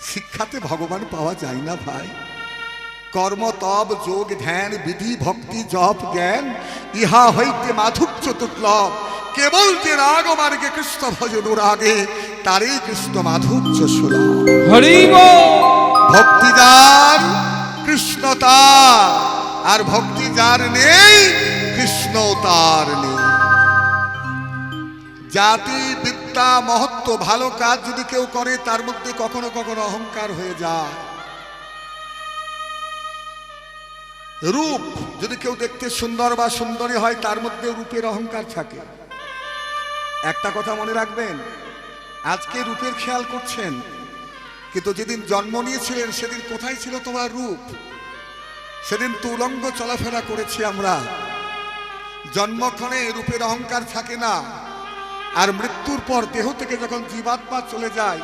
শিক্ষাতে ভগবান পাওয়া যায় না ভাই। কর্ম, তপ, যোগ, ধ্যান, বিধি, ভক্তি, জপ, জ্ঞান, ইহা হইতে মাধুর্য দুর্লভ। কেবল যে রাগ মার্গে কৃষ্ণ ভজন রাগে, তারই কৃষ্ণ মাধুর্য সুলভ। হরি বল। ভক্তি যার কৃষ্ণ তার, আর ভক্তি যার নেই কৃষ্ণ তার নেই। জাতি, বিদ্যা, মহত্ব, ভালো কাজ যদি কেউ করে তার মধ্যে কখনো কখনো অহংকার হয়ে যায়। রূপ যদি কেউ দেখতে সুন্দর বা সুন্দরী হয় তার মধ্যে রূপের অহংকার থাকে। একটা কথা মনে রাখবেন, আজকে রূপের খেয়াল করছেন, কিন্তু যেদিন জন্ম নিয়েছিলেন সেদিন কোথায় ছিল তোমার রূপ? সেদিন তো উলঙ্গ চলাফেরা করেছি আমরা। জন্মক্ষণে রূপের অহংকার থাকে না, আর মৃত্যুর পর দেহ থেকে যখন জীবাত্মা চলে যায়,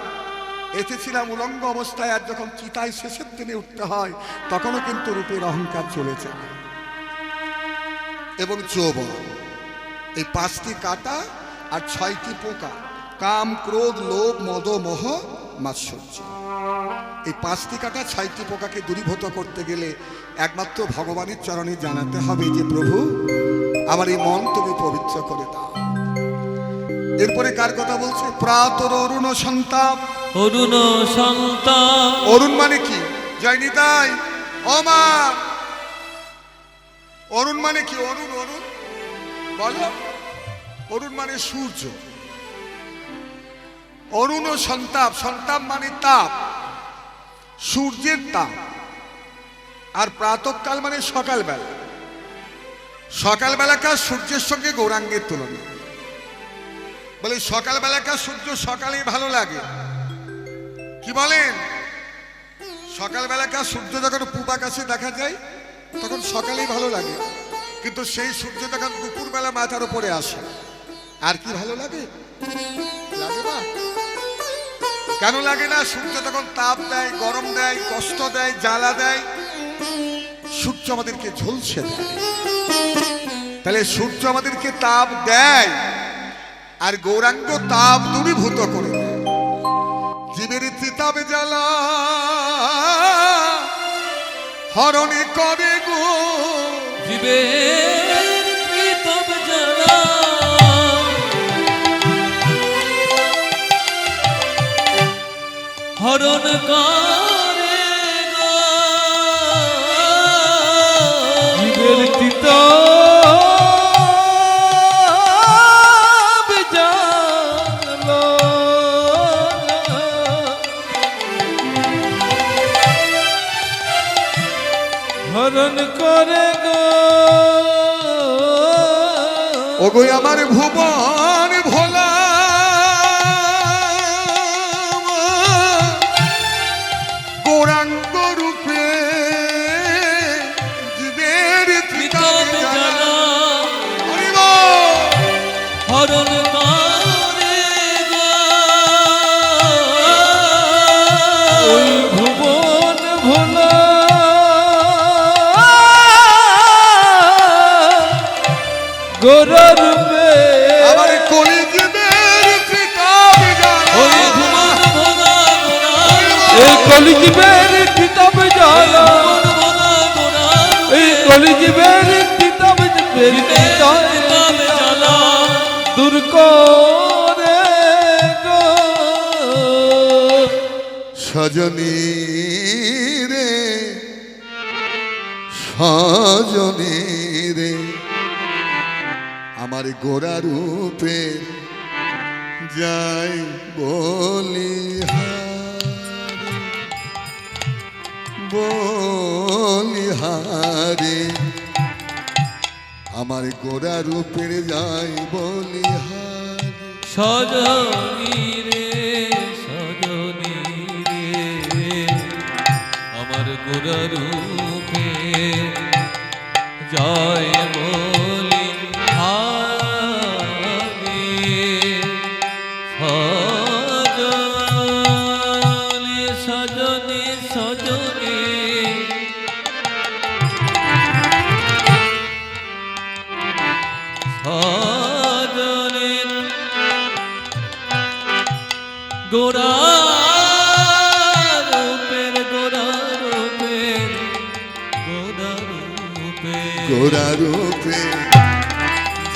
এসেছিলাম উলঙ্গ অবস্থায়, আর যখন চিতায় শেষের দিনে উঠতে হয় তখনও কিন্তু রূপের অহংকার চলে যায়। এবং যৌবন, এই 5টি কাঁটা আর 6টি পোকা, কাম, ক্রোধ, লোভ, মদ, মোহ, মাৎসর্য। এই 5টি কাঁটা 6টি পোকাকে দূরীভূত করতে গেলে একমাত্র ভগবানের চরণে জানাতে হবে যে প্রভু আমার এই মন তুমি পবিত্র করে দাও। এরপরে কার কথা বলছে? প্রাতর অরুণ সন্তাপ। অরুণ সন্তাপ। অরুণ মানে কি? জয় নিতাই। ও মা, অরুণ মানে কি? অরুণ, অরুণ বলো। অরুণ মানে সূর্য। অরুণ সন্তাপ, সন্তাপ মানে তাপ, সূর্যের তাপ। আর প্রাতঃকাল মানে সকালবেলা। সকালবেলাকার সূর্যের সঙ্গে গৌরাঙ্গের তুলনা। বলে সকালবেলাকার সূর্য সকালেই ভালো লাগে। কি বলেন? সকালবেলাকার সূর্য যখন পূব আকাশে দেখা যায় তখন সকালেই ভালো লাগে, কিন্তু সেই সূর্য যখন দুপুরবেলা মাথার উপরে আসে আর কি ভালো লাগে? লাগে না? কেন লাগে না? সূর্য তখন তাপ দেয়, গরম দেয়, কষ্ট দেয়, জ্বালা দেয়। সূর্য আমাদেরকে ঝলসে দেয়। তাহলে সূর্য আমাদেরকে তাপ দেয় আর গৌরাঙ্গ তাপ দূরীভূত করে দেয়। জীবের চিতাবে জ্বালা হরণে করে গো, জীবের চিতাব জ্বালা হরণ করে গো। জীবের চিতা ওগো আমার ভুবন ভোলা গৌরাঙ্গ রূপে জীবের বিতব ত্রিকাল জ্বালা হরি বল। হরণ করে গো। ওই ভুবন ভোলা গোরা রূপে আমার কলি জীবের ত্রিকাল ওই ভুবন ভোলা গোরা এই কলিজীবের কিতাব জানা ভুবন ভোলা গোরা এই কলিজীবের কিতাব বিতব জ্বালা দূর করে গো সজনী রে সজনী রে আমার গোরা রূপে যাই বলিহারে আমার গোরা রূপের যাই বলিহারে সজনী রে আমার গোরা রূপে জয় বলি হারি সজনী সজনী সজনী গোরা রূপের গোরা রূপের গোরা রূপের গোরা রূপে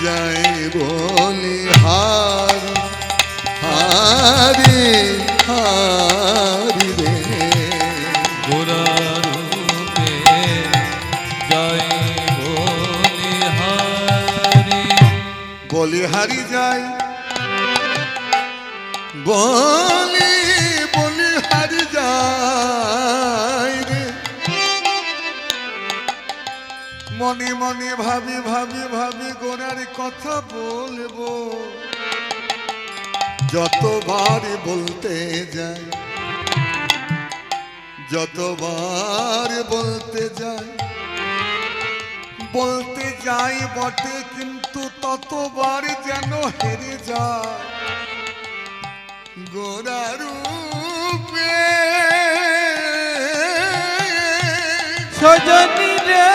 যাই বলি হারি রে গোরা রূপে জয় বলি হারি বলিহারি যাই বলিহারি যাই রে মনে মনে ভাবি ভাবি ভাবি গোরার কথা বলবো যতবার বলতে যাই যতবার বলতে যাই বটে কিন্তু ততবার যেন হেরে যায় গোরা রূপে সজনী রে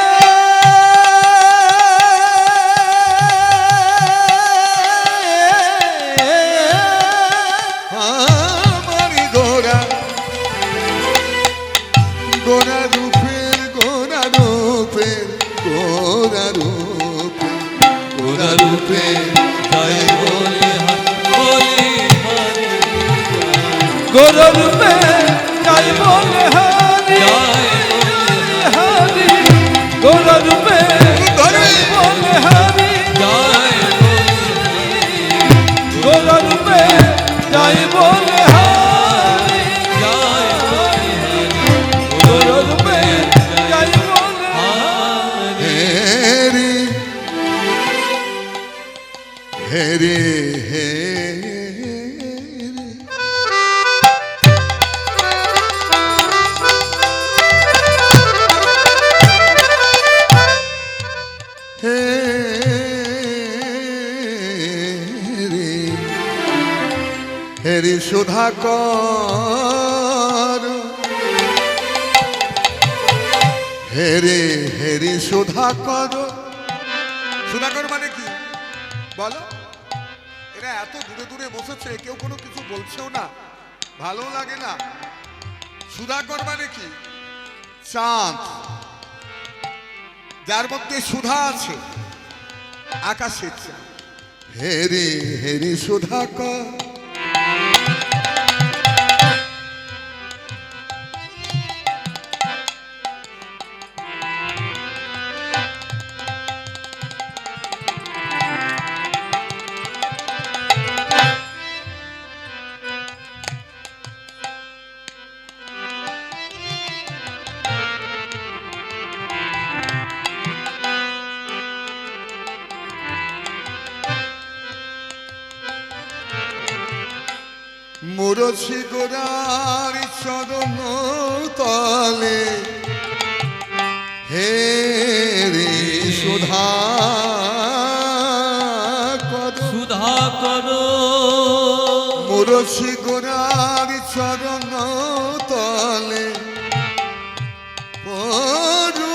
আমার গোরা গোরা রূপের গোরা রূপের গোরা রূপে গোরা রূপে জয় বলি হারি গোরা রূপে যাই বলে হারি জয় হারি গোরা রূপে যাই বলে হারি জয় গোরা রূপে যাই বলে হারি জয় গোরা রূপে যাই বলে হেরি হেরি হেরি হেরি সুধাকর হেরি সুধাকর সুধাকর মানে কি বলো এরা এত দূরে দূরে বসেছে কেউ কোনো কিছু বলছেও না ভালো লাগে না সুধাকর মানে কি চাঁদ যার মধ্যে সুধা আছে আকাশের চাঁদ হেরি সুধাকর মুরশি গোরার চরণ তলে হে রে সুধা কর সুধা করো মুরশি গোরার চরণ তলে পরু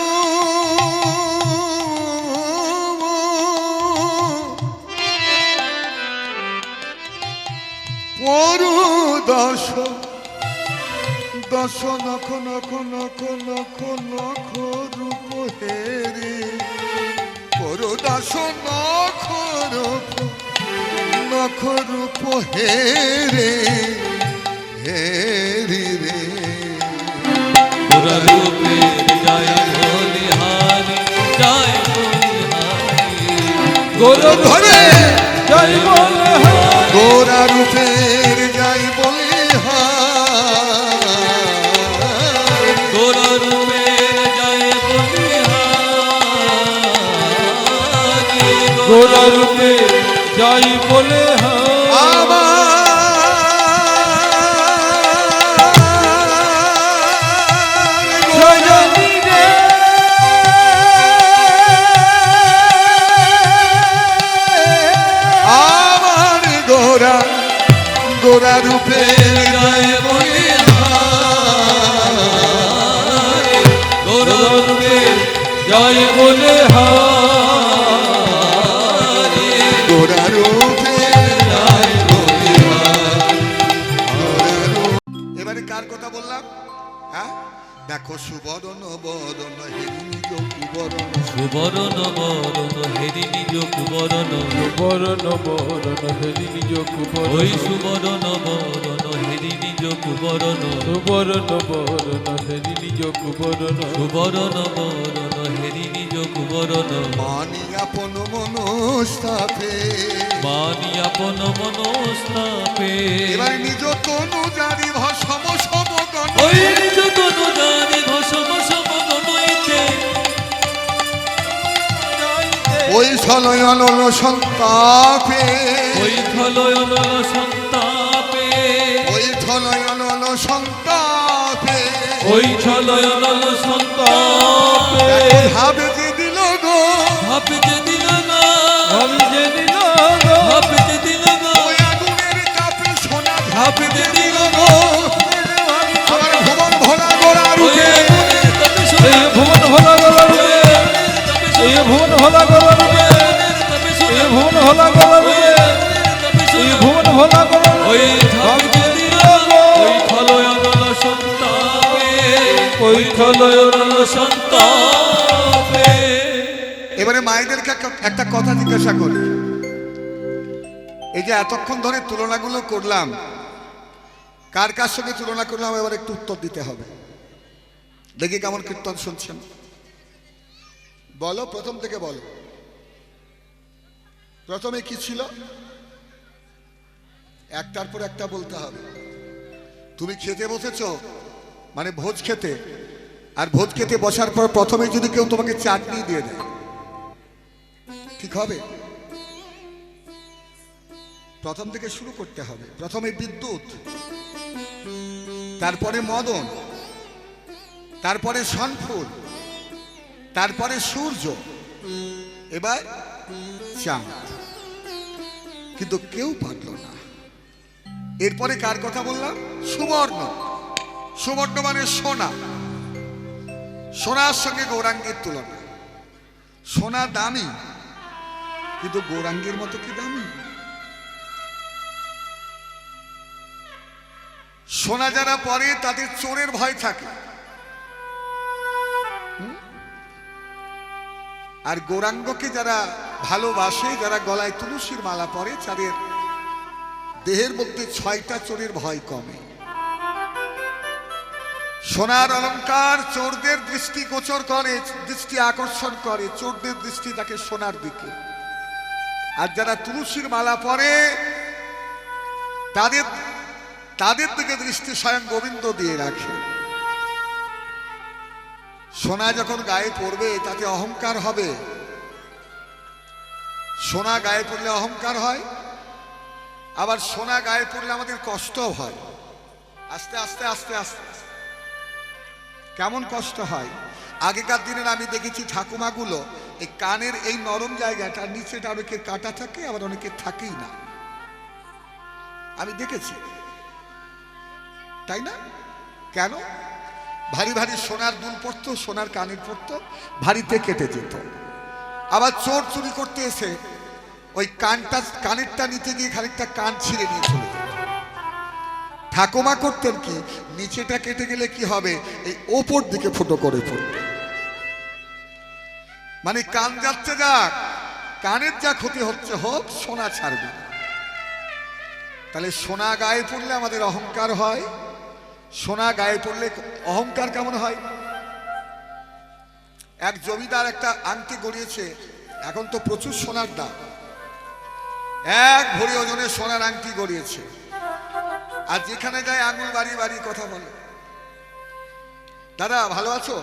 পরু দশ দশ নখ নখ নখ নখ নখ রূপ হেরে পরু দশ নখ রূপ নখ রূপ হেরে হেরি রে রূপে জয় বলিহারি জয় বলিহারি গোর ধরে জয় বলে গোরা রূপের যাই বলে গোরা রূপে জয় বলিহারি গোর রূপে জয় বলে জয়নী রে আমার গোরা গোরা রূপের জয় বলিহারি গোরা রূপে জয় বলে গোরা রূপের যাই বলে এবারে কার কথা বললাম? হ্যাঁ, দেখো সুবরণ বরণ হেরি নিজ কুবরণ সুবরণ বরণ হেরি নিজ কুবরণ বরণ বরণ হেরি নিজ কুবরণ ওই সুবরণ বরণ হেরি নিজ কুবরণ সুবরণ বরণ হেরি নিজ কুবরণ সুবরণ বরণ হেরি নিজ কুবরণ মানি আপন মনস্তাপে মানি আপন মনস্তাপে এবারে নিজ তনু জারি ভসম সমগণ ওই নিজ তনু জানি ভসম সমগণইতে ওই ছলয়ন সন্তাপে ওই থলয়ন সন্তাপে ওই ছলয়ন সন্তাপে ওই ছলয়ন সন্তাপে ভাবে যে দিল গো ভাবে যে দিল না আমি যে দিল ভাবে যে দিল না ওই আগুনের কাপে সোনা ভাবে যে দিল গো আমার ভুবন ভোলা গোরা ওই রূপে আগুনের তাপে সোনা এই ভুবন হলা গলা রূপে এই ভুবন হলা গলা রূপে এই ভুবন হলা গলা রূপে এই ভুবন হলা গলা ওই আমি যে দিল ওই থলয়ন সন্তাপে ওই থলয়ন সন্তাপে এবারে মায়েদেরকে একটা কথা জিজ্ঞাসা করি, এই যে এতক্ষণ ধরে তুলনাগুলো করলাম, কার কার সঙ্গে তুলনা করলাম এবার একটু উত্তর দিতে হবে। দেখি কেমন কীর্তন শুনছেন, বলো, প্রথম থেকে বলো। প্রথমে কি ছিল? একটার পর একটা বলতে হবে। তুমি খেতে বসেছো, মানে ভোজ খেতে, আর ভোজ খেতে বসার পর প্রথমে যদি কেউ তোমাকে চাটনি দিয়ে দেয়, ঠিক হবে? প্রথম থেকে শুরু করতে হবে। প্রথমে বিদ্যুৎ, তারপরে মদন, তারপরে শনফুল, তারপরে সূর্য, এবার চাঁদ। কিন্তু কেউ পারল না। এরপরে কার কথা বললাম? সুবর্ণ। সুবর্ণ মানে সোনা। সোনার সঙ্গে গৌরাঙ্গের তুলনা। সোনা দামি, কিন্তু গৌরাঙ্গের মতো কি দামি? সোনা যারা পরে তাদের চোরের ভয় থাকে, আর গৌরাঙ্গকে যারা ভালোবাসে, যারা গলায় তুলসীর মালা পরে, তাদের দেহের মধ্যে 6টা চোরের ভয় কমে। সোনার অলংকার চোরদের দৃষ্টি গোচর করে, দৃষ্টি আকর্ষণ করে, চোরদের দৃষ্টি থাকে সোনার দিকে। আর যারা তুলসীর মালা পরে তাদের দিকে দৃষ্টি স্বয়ং গোবিন্দ দিয়ে রাখে। সোনা যখন গায়ে পড়বে তাতে অহংকার হবে। সোনা গায়ে পড়লে অহংকার হয়, আবার সোনা গায়ে পড়লে আমাদের কষ্ট হয়। আস্তে আস্তে আস্তে আস্তে আস্তে কেমন কষ্ট হয়। আগেকার দিনের আমি দেখেছি ঠাকুমাগুলো এই কানের এই নরম জায়গাটার নিচেটা অনেকের কাটা থাকে, আবার অনেকের থাকেই না, আমি দেখেছি, তাই না? কেন? ভারী ভারী সোনার দুল পড়তো, সোনার কানের পড়তো, ভারীতে কেটে যেত। আবার চোর চুরি করতে এসে ওই কানেরটা নিতে গিয়ে খানিকটা কান ছিঁড়ে নিয়ে চলে যেত। ঠাকুমা করতেন কি, নিচেটা কেটে গেলে কি হবে, এই ওপর দিকে ফুটো করে পড়বে, মানে কান যাচ্ছে যাক, কানের যা ক্ষতি হচ্ছে হোক, সোনা ছাড়বে না। তাহলে সোনা গায়ে পড়লে আমাদের অহংকার হয়। সোনা গায়ে পড়লে অহংকার কেমন হয়? এক জমিদার একটা আংটি গড়িয়েছে, এখন তো প্রচুর সোনার দাম, 1 ভরি ওজনের সোনার আংটি গড়িয়েছে, আর যেখানে যায় আঙুল বাড়ি বাড়ি কথা বলে। দাদা ভালো আছো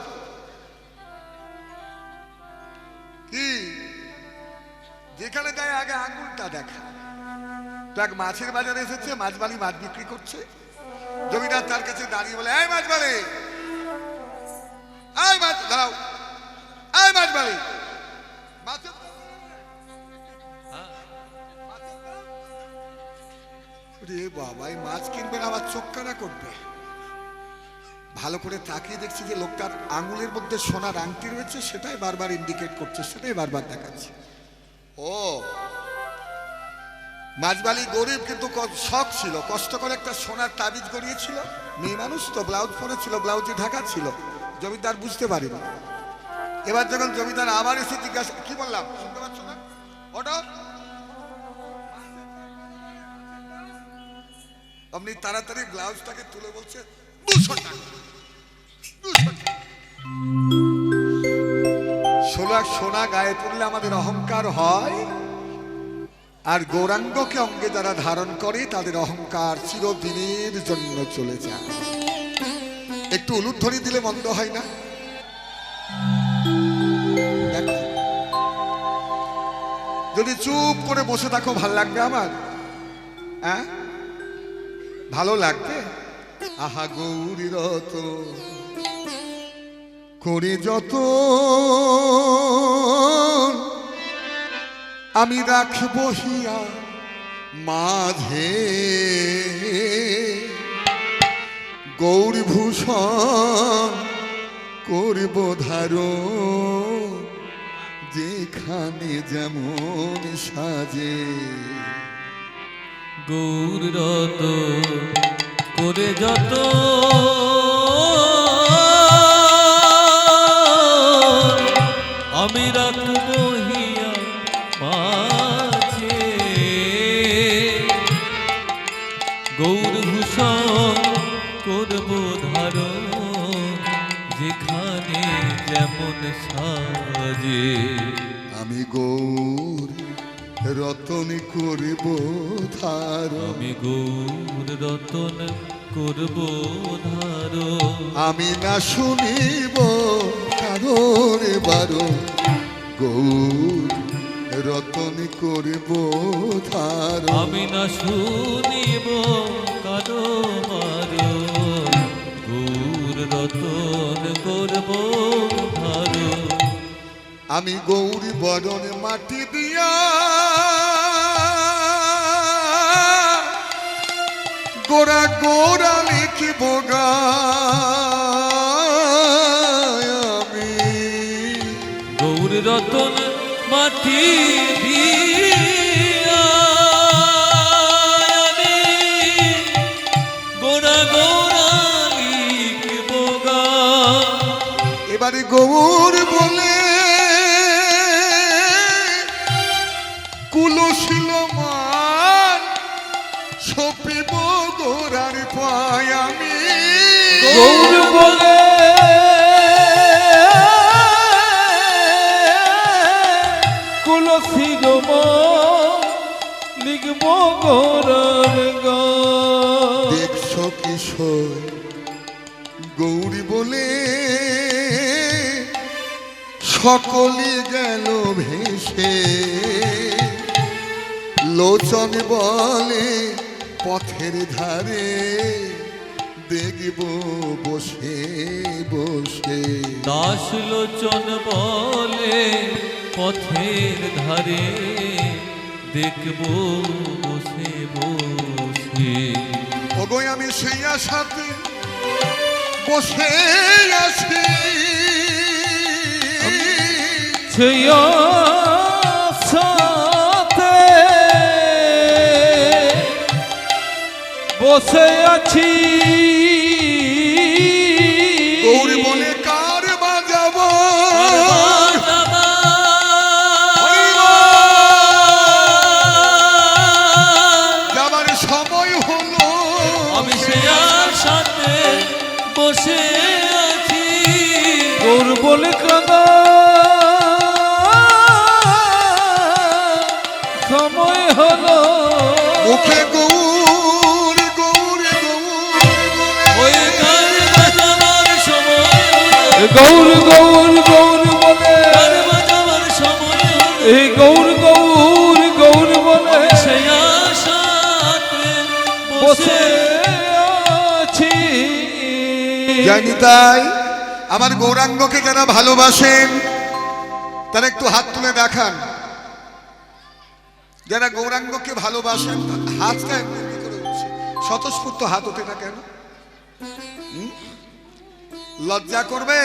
কি? যেখানে যায় আগে আঙুলটা দেখা। তো এক মাছের বাজারে এসেছে, মাছবালি মাছ বিক্রি করছে। জমিদার তার কাছে দাঁড়িয়ে বলে, এই মাছবালি, এই মাছ দাঁড়াও, এই মাছবালি, বাবা এই মাছ কিনবেন আবার চোখ কানা করবে। ভালো করে তাকিয়ে দেখছি যে লোকটার আঙুলের মধ্যে সোনার আংটি রয়েছে, সেটাই বারবার ইন্ডিকেট করছে, সেটাই বারবার দেখাচ্ছে। ও মাছবালি গরিব, কিন্তু শখ ছিল, কষ্ট করে একটা সোনার তাবিজ গড়িয়েছিল। মেয়ে মানুষ তো, ব্লাউজ পরেছিল, ব্লাউজে ঢাকা ছিল। জমিদার বুঝতে পারিনি। এবার যখন জমিদার আবার এসে জিজ্ঞাসা, কি বললাম শুনতে পাচ্ছ না? ওটা আপনি তাড়াতাড়ি ব্লাউজটাকে তুলে বলছে 200 টাকা, 200 টাকা। সোনা গায়ে পড়লে আমাদের অহংকার হয়, আর গৌরাঙ্গকে অঙ্গে যারা ধারণ করে তাদের অহংকার চিরদিনের জন্য চলে যায়। একটু উলুধ্বনি দিলে মন্দ হয় না? দেখো, যদি চুপ করে বসে থাকো ভাল লাগবে আমার? হ্যাঁ, ভালো লাগবে? আহা গৌরী রত করে যত আমি রাখব হিয়া মাঝে, গৌরভূষণ করব ধারণ যেখানে যেমন সাজে। গৌর রত করে যত আমি রাখব হিয়া মাঝে, গৌরভূষণ করব ধারণ যেখানে যেমন সাজে। আমি গৌর রতন করব ধারণ, আমি গৌর রতন করব ধারণ, আমি না শুনিব কারোর বারো, গৌর রতন করব ধারণ। আমি না শুনিব কারো মারণ, গৌর রতন করব ধারণ। আমি গৌরী বরণ মাটি দিয়া গোরা গোরা লিখিব গায়। আমি গৌর রতন মাটি দিয়া আমি গোড়া গোড়া লিখব গান। এবারে গৌর বলে কুলশীল মান সপিব গোরার পায়। আমি গৌর বলে কুলশীল মান লিখব গোরার গান। দেখছো কিশোর গৌরী বলে সকলে গেল ভেসে, লোচন বলে পথের ধারে দেখব বসে বসে। দাস লোচন বলে পথের ধারে দেখব বসে বসে। ওগো আমি সেই আশাতে বসে আছি, সেই আশাতে বসে আছি। গৌরী বলে কার বাজাবো, যাবার সময় হলো। আমি সে আশাতে বসে আছি। গৌর বলে কাদা সময় হলো। মুখে গৌর গৌর গৌর ওই গান বাজাবার সময় হলো। গৌর গৌর গৌর বলে গান বাজাবার সময় হলো। এই গৌর গৌর গৌর বলে আমি সে আশাতে বসে বসে আছি। জানি তাই আমার গৌরাঙ্গকে যারা ভালোবাসেন তারা একটু হাত তুলে দেখান। যারা গৌরাঙ্গকে ভালোবাসেন হাতটা এমনি করে উঠছে, স্বতঃস্ফূর্ত হাত ওঠে না কেন? লজ্জা করবে?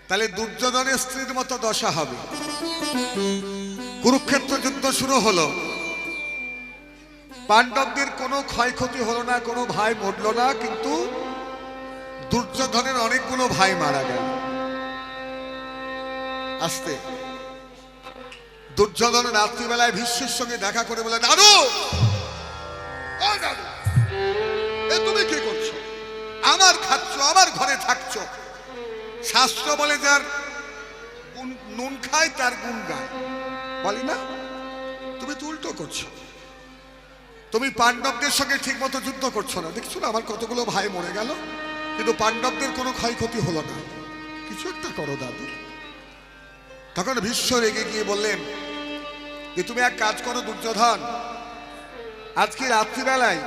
তাহলে দুর্যোধনের স্ত্রীর মতো দশা হবে। কুরুক্ষেত্র যুদ্ধ শুরু হলো, পাণ্ডবদের কোনো ক্ষয়ক্ষতি হলো না, কোনো ভাই মরল না, কিন্তু দুর্যোধনের অনেকগুলো ভাই মারা গেল। আস্তে দুর্যোধন রাত্রিবেলায় ভীষ্মের সঙ্গে দেখা করে বলে, দাদু ও দাদু, এ তুমি কি করছো? আমার খাচ্ছ, আমার ঘরে থাকছো। শাস্ত্র বলে যার নুন খায় তার গুণ গায়, বলি না? তুমি তো উল্টো করছো। তুমি পাণ্ডবদের সঙ্গে ঠিক মতো যুদ্ধ করছো না। দেখছো না আমার কতগুলো ভাই মরে গেল, কিন্তু পাণ্ডবদের কোনো ক্ষয়ক্ষতি হলো না। কিছু একটা করো দাদু। তখন ভীষ্ম রেগে গিয়ে বললেন যে তুমি এক কাজ করো দুর্যোধন, আজকে রাত্রিবেলায়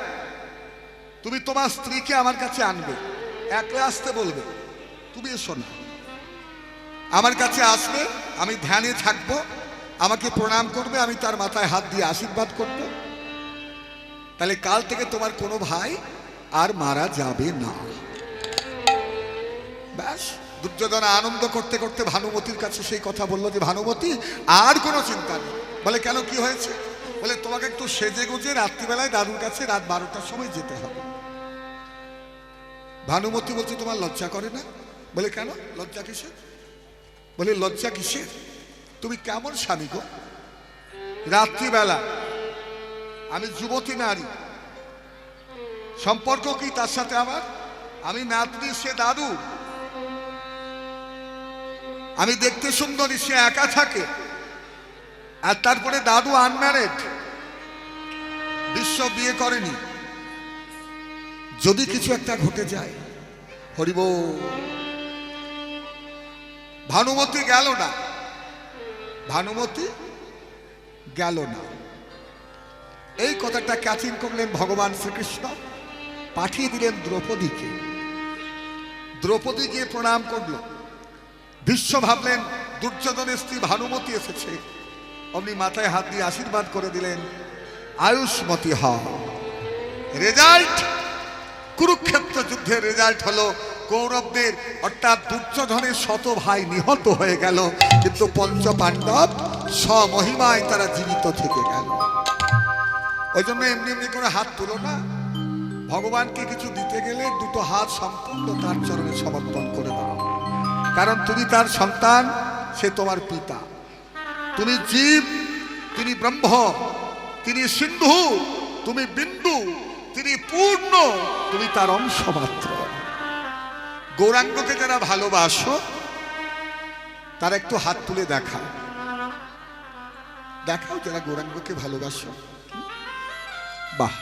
তুমি তোমার স্ত্রীকে আমার কাছে আনবে, একলা আসতে বলবে। তুমি এসো না, আমার কাছে আসবে, আমি ধ্যানে থাকবো, আমাকে প্রণাম করবে, আমি তার মাথায় হাত দিয়ে আশীর্বাদ করব। তাহলে কাল থেকে তোমার কোনো ভাই আর মারা যাবে না। ব্যাস। দুর্যোধন আনন্দ করতে করতে ভানুমতির কাছে সেই কথা বললো যে ভানুমতি আর কোনো চিন্তা নেই। বলে কেন, কি হয়েছে? বলে তোমাকে একটু সেজে গুজে রাত্রিবেলায় দাদুর কাছে রাত 12টার সময় যেতে হবে। ভানুমতি বলছে তোমার লজ্জা করে না? বলে কেন, লজ্জা কিসের? বলে লজ্জা কিসের? তুমি কেমন স্বামী গো? রাত্রিবেলা আমি যুবতী নারী, সম্পর্ক কি তার সাথে আমার? আমি নাতনি, সে দাদু। আমি দেখতে সুন্দরী, সে একা থাকে। আর তারপরে দাদু আনম্যারেড, বিশ্ব বিয়ে করেনি। যদি কিছু একটা ঘটে যায়, হরিব। ভানুমতি গেল না, ভানুমতি গেল না। এই কথাটা ক্যাচিং করলেন ভগবান শ্রীকৃষ্ণ, পাঠিয়ে দিলেন দ্রৌপদীকে। দ্রৌপদী গিয়ে প্রণাম করল। ভীষ্ম ভাবলেন দুর্যোধনের স্ত্রী ভানুমতি এসেছে, অমনি মাথায় হাত দিয়ে আশীর্বাদ করে দিলেন, আয়ুষ্মতি হ। রেজাল্ট, কুরুক্ষেত্র যুদ্ধের রেজাল্ট হলো কৌরবদের অর্থাৎ দুর্যোধনের শত ভাই নিহত হয়ে গেল, কিন্তু পঞ্চ পাণ্ডব স্বমহিমায় তারা জীবিত থেকে গেল। ওই জন্য এমনি এমনি করে হাত তুলো না। ভগবানকে কিছু দিতে গেলে দুটো হাত সম্পূর্ণ তার চরণে সমর্পণ করে দাও। কারণ তুমি তার সন্তান, সে তোমার পিতা। তুমি জীব, তিনি ব্রহ্ম, তিনি সিন্ধু, তুমি বিন্দু, তিনি পূর্ণ, তুমি তার অংশ মাত্র। গৌরাঙ্গকে যারা ভালোবাসো তারা একটু হাত তুলে দেখাও, দেখাও যারা গৌরাঙ্গকে ভালোবাসো। বাহ।